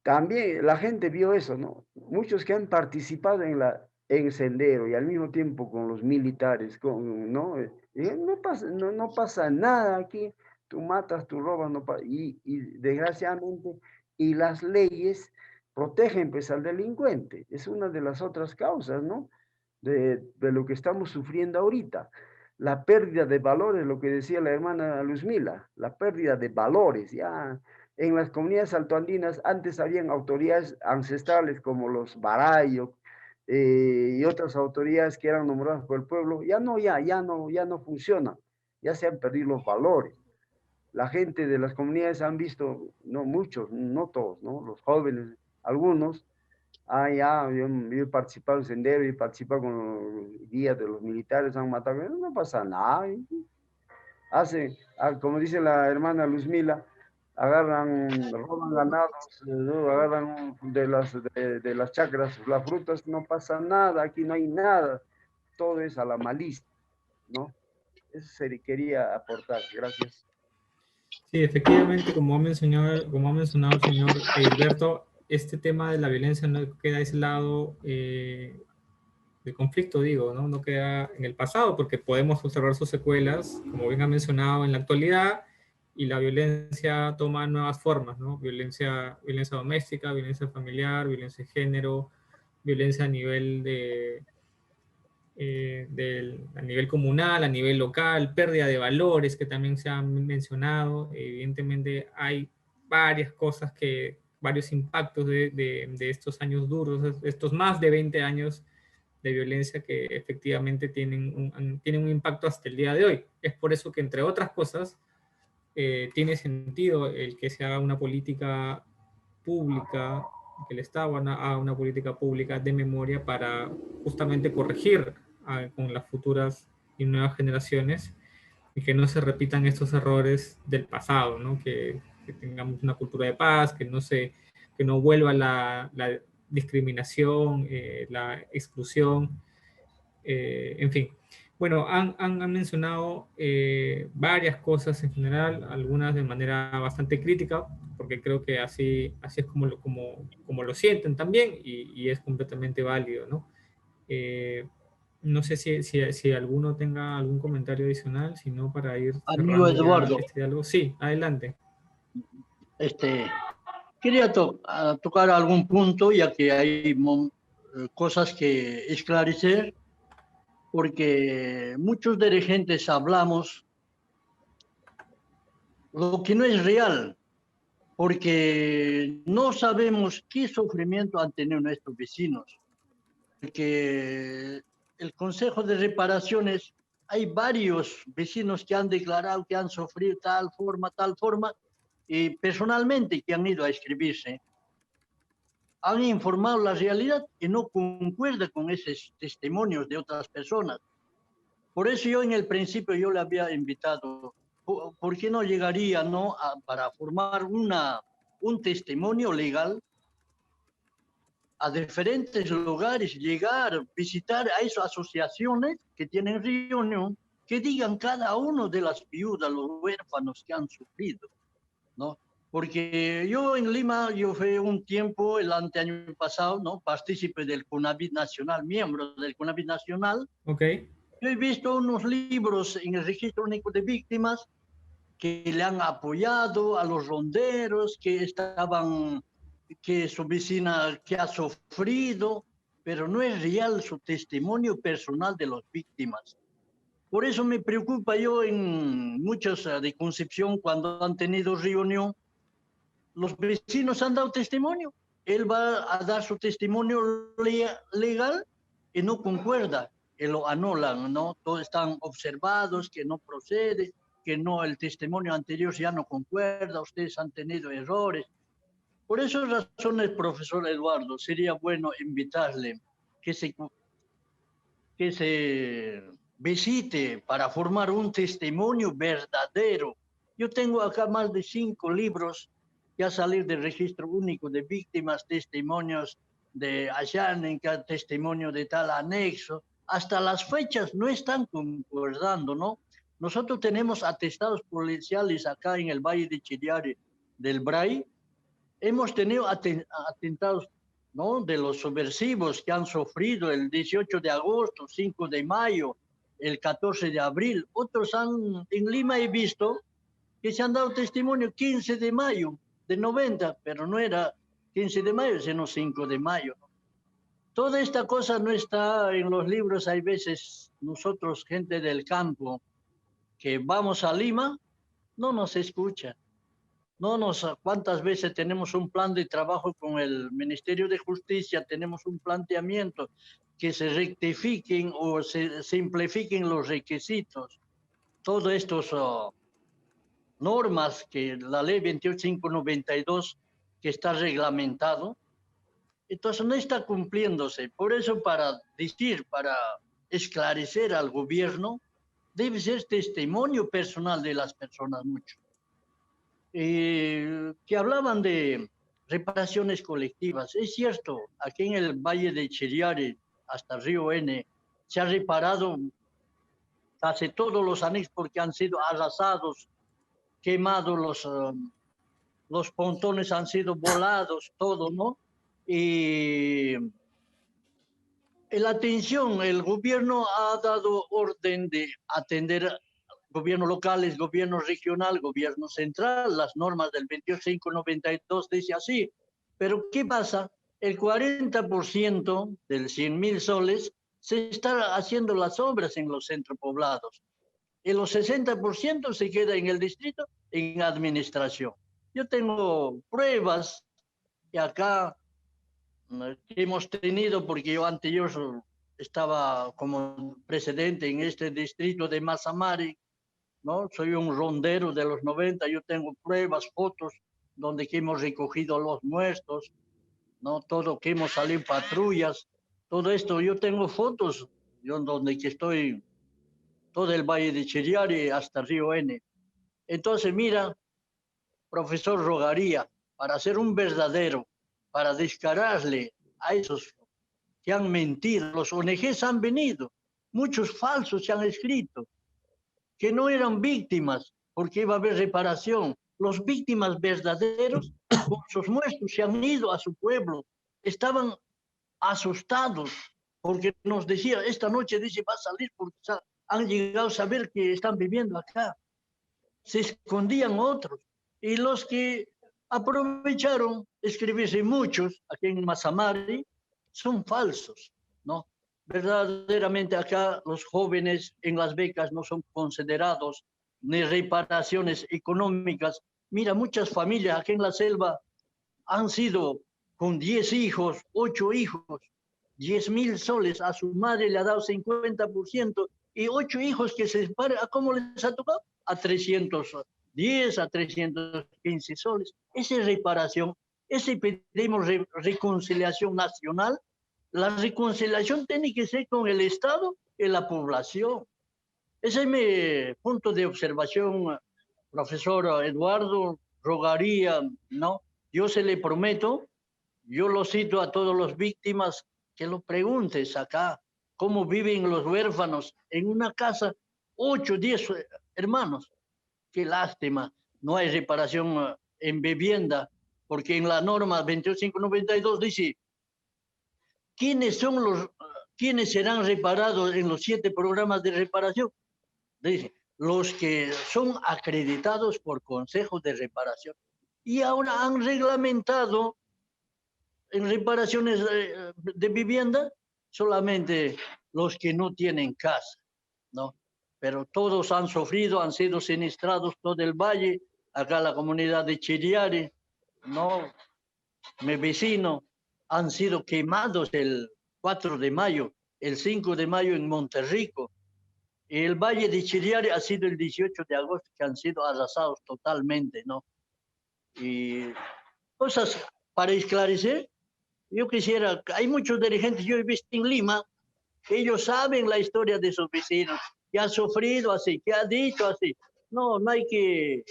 también la gente vio eso, ¿no? Muchos que han participado en el Sendero y al mismo tiempo con los militares, ¿no? No pasa nada aquí, tú matas, tú robas, no pasa, y desgraciadamente, y las leyes protegen pues al delincuente, es una de las otras causas, ¿no? De lo que estamos sufriendo ahorita. La pérdida de valores, lo que decía la hermana Luzmila, la pérdida de valores, ya. En las comunidades altoandinas antes habían autoridades ancestrales como los Barayo y otras autoridades que eran nombradas por el pueblo, ya no funcionan, ya se han perdido los valores. La gente de las comunidades han visto, no muchos, no todos, ¿no? Los jóvenes, algunos, yo he participado en Sendero, he participado con los guías de los militares, han matado, no pasa nada. Como dice la hermana Luzmila, roban ganados, agarran de las chacras las frutas, no pasa nada, aquí no hay nada, todo es a la malicia, ¿no? Eso se quería aportar, gracias. Sí, efectivamente, como ha mencionado el señor Hilberto, este tema de la violencia no queda aislado del conflicto, digo, ¿no? No queda en el pasado, porque podemos observar sus secuelas, como bien ha mencionado, en la actualidad, y la violencia toma nuevas formas, ¿no? Violencia doméstica, violencia familiar, violencia de género, violencia a nivel de a nivel comunal, a nivel local, pérdida de valores que también se han mencionado. Evidentemente hay varias cosas varios impactos de estos años duros, estos más de 20 años de violencia que efectivamente tienen un impacto hasta el día de hoy. Es por eso que, entre otras cosas, tiene sentido el que se haga una política pública, que el Estado haga una política pública de memoria para justamente corregir con las futuras y nuevas generaciones y que no se repitan estos errores del pasado, ¿no? Que tengamos una cultura de paz, que no vuelva la discriminación, la exclusión, en fin. Bueno, han mencionado varias cosas en general, algunas de manera bastante crítica, porque creo que así es como lo sienten también, y es completamente válido, ¿no? No sé si alguno tenga algún comentario adicional, si no, para ir Amigo cerrando Eduardo, ya este diálogo. Sí, adelante. Quería tocar algún punto, ya que hay cosas que esclarecer, porque muchos dirigentes hablamos lo que no es real, porque no sabemos qué sufrimiento han tenido nuestros vecinos. Porque el Consejo de Reparaciones, hay varios vecinos que han declarado que han sufrido tal forma, y personalmente que han ido a escribirse, han informado la realidad que no concuerda con esos testimonios de otras personas. Por eso yo en el principio yo le había invitado, ¿por qué no llegaría para formar un testimonio legal a diferentes lugares, llegar, visitar a esas asociaciones que tienen reunión, que digan cada uno de las viudas, los huérfanos que han sufrido, ¿no? Porque yo en Lima, yo fui un tiempo, el año pasado, ¿no? Partícipe del CONAVID Nacional, miembro del CONAVID Nacional. Okay. Yo he visto unos libros en el Registro Único de Víctimas que le han apoyado a los ronderos, que su vecina que ha sufrido, pero no es real su testimonio personal de las víctimas. Por eso me preocupa yo en muchos de Concepción, cuando han tenido reunión, los vecinos han dado testimonio. Él va a dar su testimonio legal y no concuerda, y lo anulan, ¿no? Todos están observados, que no procede, que no, el testimonio anterior ya no concuerda, ustedes han tenido errores. Por esas razones, profesor Eduardo, sería bueno invitarle que se visite para formar un testimonio verdadero. Yo tengo acá más de 5 libros ya salir del Registro Único de Víctimas, testimonios de Ayánica, testimonio de tal anexo. Hasta las fechas no están concordando, ¿no? Nosotros tenemos atestados policiales acá en el Valle de Chillare del Bray. Hemos tenido atentados, ¿no? De los subversivos que han sufrido el 18 de agosto, 5 de mayo, el 14 de abril. Otros en Lima he visto que se han dado testimonio 15 de mayo de 90, pero no era 15 de mayo, sino 5 de mayo. Toda esta cosa no está en los libros. Hay veces nosotros, gente del campo, que vamos a Lima, no nos escucha. ¿Cuántas veces tenemos un plan de trabajo con el Ministerio de Justicia? Tenemos un planteamiento que se rectifiquen o se simplifiquen los requisitos. Todas estas normas que la ley 28592 que está reglamentado, entonces no está cumpliéndose. Por eso para esclarecer al gobierno, debe ser testimonio personal de las personas mucho. Que hablaban de reparaciones colectivas. Es cierto, aquí en el Valle de Chillare, hasta Río N, se ha reparado casi todos los anexos porque han sido arrasados, quemados, los pontones han sido volados, todo, ¿no? Y la atención, el gobierno ha dado orden de atender gobiernos locales, gobierno regional, gobierno central. Las normas del 28592 dice así. Pero ¿qué pasa? El 40% del 100.000 soles se están haciendo las obras en los centros poblados. Y los 60% se queda en el distrito en administración. Yo tengo pruebas que acá que hemos tenido, porque yo anterior estaba como presidente en este distrito de Mazamari, ¿no? Soy un rondero de los 90, yo tengo pruebas, fotos, donde que hemos recogido los muertos, ¿no? Todo que hemos salido patrullas, todo esto, yo tengo fotos, yo donde que estoy, todo el Valle de Chiriari hasta Río N. Entonces, mira, profesor, rogaría para ser un verdadero, para descararle a esos que han mentido. Los ONGs han venido, muchos falsos se han escrito, que no eran víctimas, porque iba a haber reparación. Los víctimas verdaderos, con sus muertos, se han ido a su pueblo. Estaban asustados, porque nos decía, esta noche dice, va a salir, porque han llegado a saber que están viviendo acá. Se escondían otros. Y los que aprovecharon escribirse muchos, aquí en Mazamari, son falsos, ¿no? Verdaderamente acá los jóvenes en las becas no son considerados ni reparaciones económicas. Mira, muchas familias aquí en la selva han sido con 10 hijos, 8 hijos, 10.000 soles. A su madre le ha dado 50% y 8 hijos que se separan. ¿A cómo les ha tocado? A 310, a 315 soles. Esa es reparación. Ese pedimos reconciliación nacional. La reconciliación tiene que ser con el Estado y la población. Ese es mi punto de observación, profesor Eduardo. Rogaría, ¿no? Yo se le prometo, yo lo cito a todas las víctimas, que lo preguntes acá, cómo viven los huérfanos en una casa, 8, 10 hermanos. Qué lástima, no hay reparación en vivienda, porque en la norma 2592 dice, ¿quiénes serán reparados en los 7 programas de reparación? Dice, los que son acreditados por consejos de reparación. Y ahora han reglamentado en reparaciones de vivienda solamente los que no tienen casa, ¿no? Pero todos han sufrido, han sido sinistrados, todo el valle, acá la comunidad de Chiriari, ¿no? Mi vecino, han sido quemados el 4 de mayo, el 5 de mayo en Monterrico. Y el Valle de Chiriari ha sido el 18 de agosto, que han sido arrasados totalmente, ¿no? Y cosas para esclarecer, yo quisiera, hay muchos dirigentes, yo he visto en Lima, ellos saben la historia de sus vecinos, que han sufrido así, que ha dicho así. No, no hay que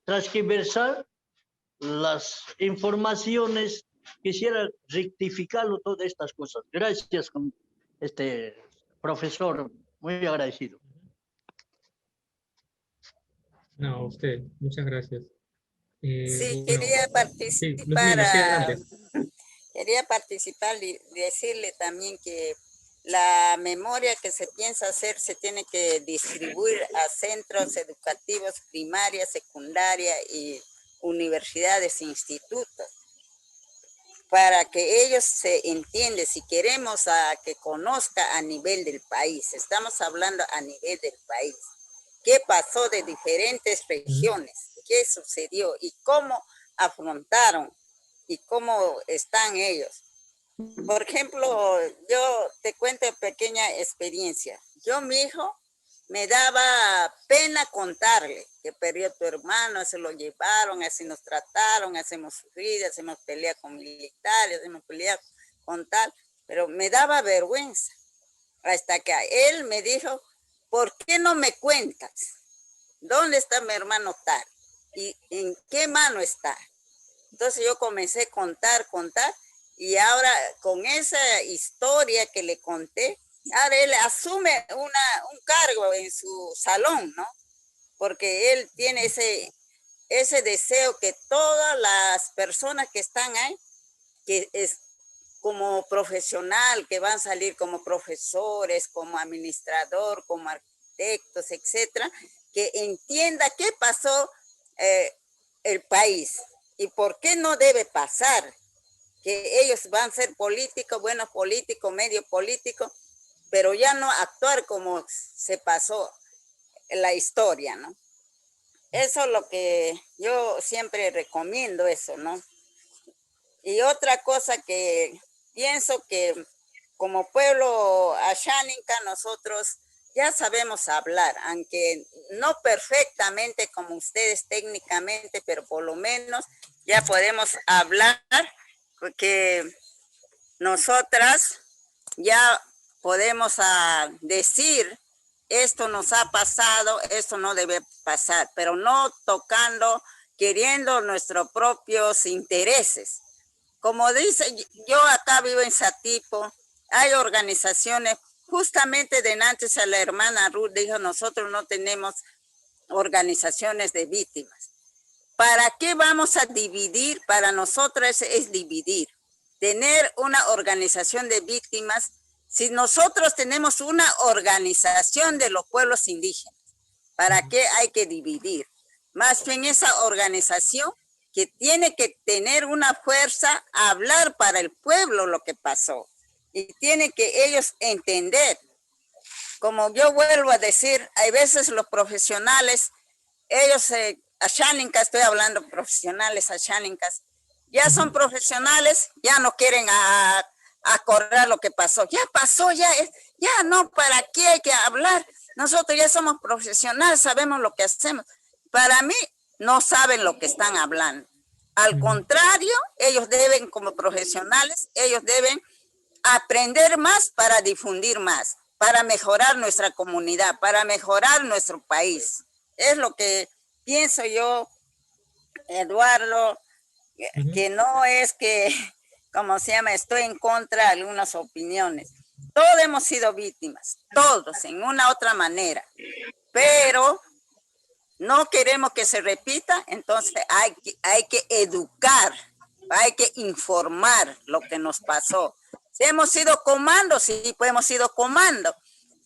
transgiversar las informaciones. Quisiera rectificarlo todas estas cosas. Gracias, profesor, muy agradecido. No, usted, muchas gracias. Sí, bueno, quería participar, quería participar y decirle también que la memoria que se piensa hacer se tiene que distribuir a centros educativos, primaria, secundaria y universidades e institutos, para que ellos se entiendan, si queremos que conozca a nivel del país, estamos hablando a nivel del país, qué pasó de diferentes regiones, qué sucedió y cómo afrontaron y cómo están ellos. Por ejemplo, yo te cuento pequeña experiencia. Yo, mi hijo, me daba pena contarle que perdió tu hermano, se lo llevaron, así nos trataron, hacemos sufrir, hacemos pelea con militares, hacemos pelea con tal, pero me daba vergüenza. Hasta que él me dijo, ¿por qué no me cuentas? ¿Dónde está mi hermano tal? ¿Y en qué mano está? Entonces yo comencé a contar, y ahora con esa historia que le conté, ahora él asume un cargo en su salón, ¿no? Porque él tiene ese deseo que todas las personas que están ahí, que es como profesional, que van a salir como profesores, como administrador, como arquitectos, etcétera, que entienda qué pasó el país y por qué no debe pasar, que ellos van a ser políticos, buenos políticos, medio políticos, pero ya no actuar como se pasó en la historia, ¿no? Eso es lo que yo siempre recomiendo, eso, ¿no? Y otra cosa que pienso que como pueblo asháninca nosotros ya sabemos hablar, aunque no perfectamente como ustedes técnicamente, pero por lo menos ya podemos hablar, porque nosotras ya podemos decir, esto nos ha pasado, esto no debe pasar, pero no tocando, queriendo nuestros propios intereses. Como dice, yo acá vivo en Satipo, hay organizaciones, justamente de antes a la hermana Ruth dijo, nosotros no tenemos organizaciones de víctimas. ¿Para qué vamos a dividir? Para nosotros es dividir. Tener una organización de víctimas, si nosotros tenemos una organización de los pueblos indígenas, ¿para qué hay que dividir? Más bien esa organización que tiene que tener una fuerza a hablar para el pueblo lo que pasó. Y tiene que ellos entender. Como yo vuelvo a decir, hay veces los profesionales, ellos, asháninkas, estoy hablando profesionales asháninkas, ya son profesionales, ya no quieren acordar lo que pasó. Ya pasó, ya no, ¿para qué hay que hablar? Nosotros ya somos profesionales, sabemos lo que hacemos. Para mí, no saben lo que están hablando. Al contrario, ellos deben, como profesionales, ellos deben aprender más para difundir más, para mejorar nuestra comunidad, para mejorar nuestro país. Es lo que pienso yo, Eduardo, que no es que, como se llama, estoy en contra de algunas opiniones. Todos hemos sido víctimas, todos, en una u otra manera, pero no queremos que se repita, entonces hay que educar, hay que informar lo que nos pasó. Si hemos sido comandos, sí, pues hemos sido comandos.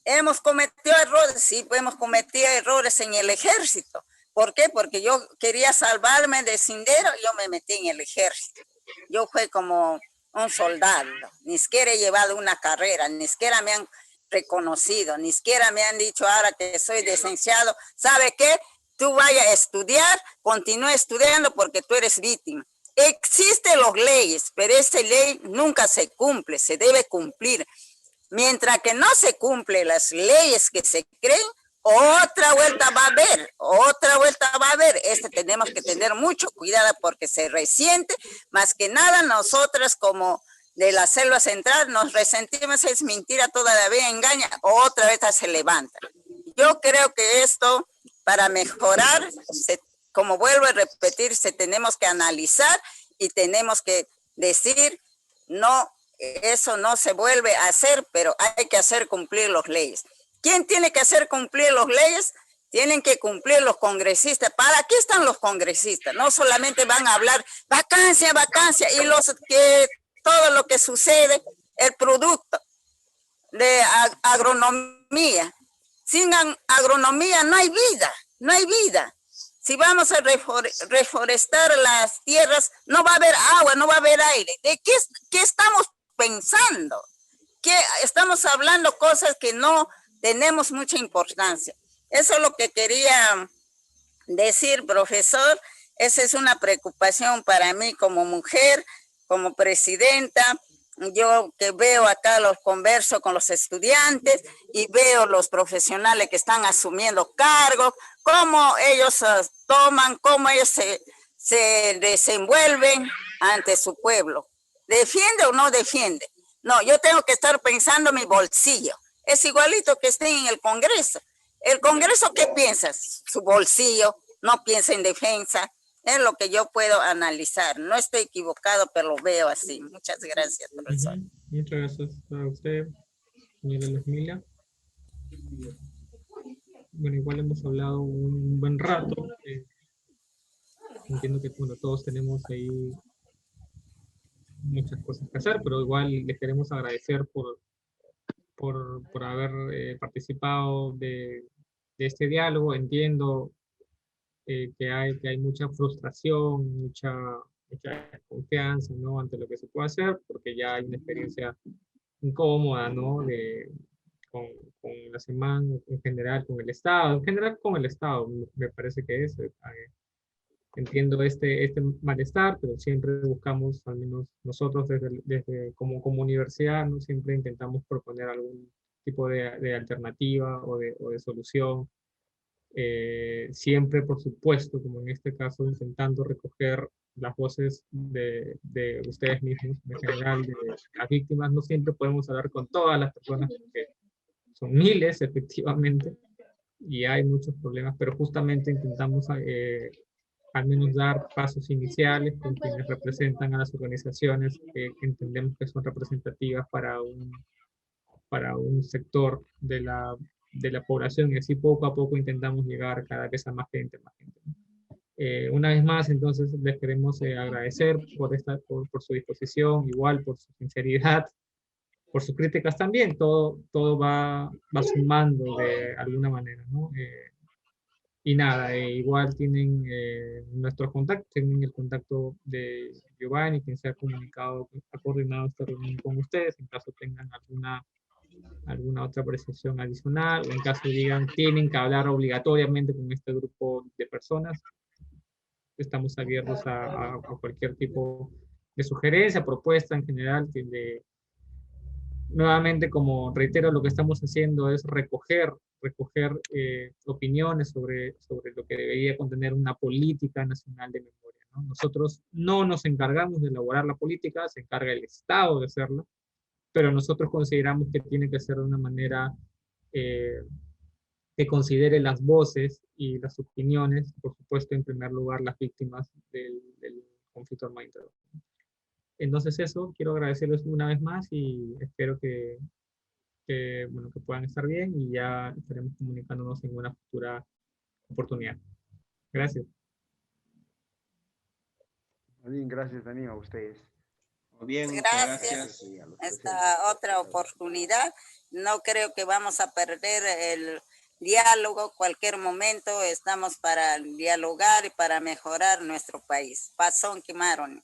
Hemos cometido errores, sí, pues hemos cometido errores en el ejército. ¿Por qué? Porque yo quería salvarme de Sendero, yo me metí en el ejército. Yo fui como un soldado, ni siquiera he llevado una carrera, ni siquiera me han reconocido, ni siquiera me han dicho ahora que soy licenciado. ¿Sabe qué? Tú vayas a estudiar, continúa estudiando porque tú eres víctima. Existen las leyes, pero esa ley nunca se cumple, se debe cumplir. Mientras que no se cumplen las leyes que se creen, otra vuelta va a haber, otra vuelta va a haber. Tenemos que tener mucho cuidado porque se resiente. Más que nada nosotras como de la selva central nos resentimos, es mentira, todavía engaña, otra vez se levanta. Yo creo que esto, para mejorar, como vuelvo a repetir, tenemos que analizar y tenemos que decir, no, eso no se vuelve a hacer, pero hay que hacer cumplir las leyes. ¿Quién tiene que hacer cumplir las leyes? Tienen que cumplir los congresistas. ¿Para qué están los congresistas? No solamente van a hablar vacancia, vacancia, y todo lo que sucede, el producto de agronomía. Sin agronomía no hay vida, no hay vida. Si vamos a reforestar las tierras, no va a haber agua, no va a haber aire. ¿De qué estamos pensando? Que estamos hablando cosas que no tenemos mucha importancia. Eso es lo que quería decir, profesor. Esa es una preocupación para mí como mujer, como presidenta. Yo que veo acá, los converso con los estudiantes y veo los profesionales que están asumiendo cargos, cómo ellos toman, cómo ellos se desenvuelven ante su pueblo. ¿Defiende o no defiende? No, yo tengo que estar pensando en mi bolsillo. Es igualito que esté en el Congreso. ¿El Congreso qué piensa? Su bolsillo, no piensa en defensa. Es lo que yo puedo analizar. No estoy equivocado, pero lo veo así. Muchas gracias, profesor. Muchas gracias a usted, señora Luzmila. Bueno, igual hemos hablado un buen rato. Entiendo que todos tenemos ahí muchas cosas que hacer, pero igual les queremos agradecer por haber participado de este diálogo. Entiendo que hay mucha frustración, mucha desconfianza, ¿no?, ante lo que se puede hacer, porque ya hay una experiencia incómoda, ¿no?, de con la SEMAN, en general con el Estado, me parece que es. Entiendo este malestar, pero siempre buscamos, al menos nosotros desde como universidad, ¿no? Siempre intentamos proponer algún tipo de alternativa o de solución. Siempre, por supuesto, como en este caso, intentando recoger las voces de ustedes mismos, en general, de las víctimas. No siempre podemos hablar con todas las personas, porque son miles, efectivamente, y hay muchos problemas, pero justamente intentamos al menos dar pasos iniciales con quienes representan a las organizaciones que entendemos que son representativas para un sector de la población, y así poco a poco intentamos llegar cada vez a más gente, una vez más, entonces, les queremos agradecer por su disposición, igual por su sinceridad, por sus críticas también. Todo va sumando de alguna manera, ¿no? Y nada, igual tienen nuestros contactos, tienen el contacto de Giovanni, quien se ha coordinado esta reunión con ustedes, en caso tengan alguna otra apreciación adicional, o en caso digan, tienen que hablar obligatoriamente con este grupo de personas. Estamos abiertos a cualquier tipo de sugerencia, propuesta en general. Nuevamente, como reitero, lo que estamos haciendo es recoger opiniones sobre lo que debería contener una política nacional de memoria, ¿no? Nosotros no nos encargamos de elaborar la política, se encarga el Estado de hacerla, pero nosotros consideramos que tiene que ser de una manera que considere las voces y las opiniones, por supuesto, en primer lugar, las víctimas del conflicto armado interno. Entonces eso, quiero agradecerles una vez más y espero que puedan estar bien, y ya estaremos comunicándonos en una futura oportunidad. Gracias. Bien, gracias también a ustedes. Muy bien, Gracias. Esta otra oportunidad, no creo que vamos a perder el diálogo. Cualquier momento estamos para dialogar y para mejorar nuestro país. Pasón quemaron.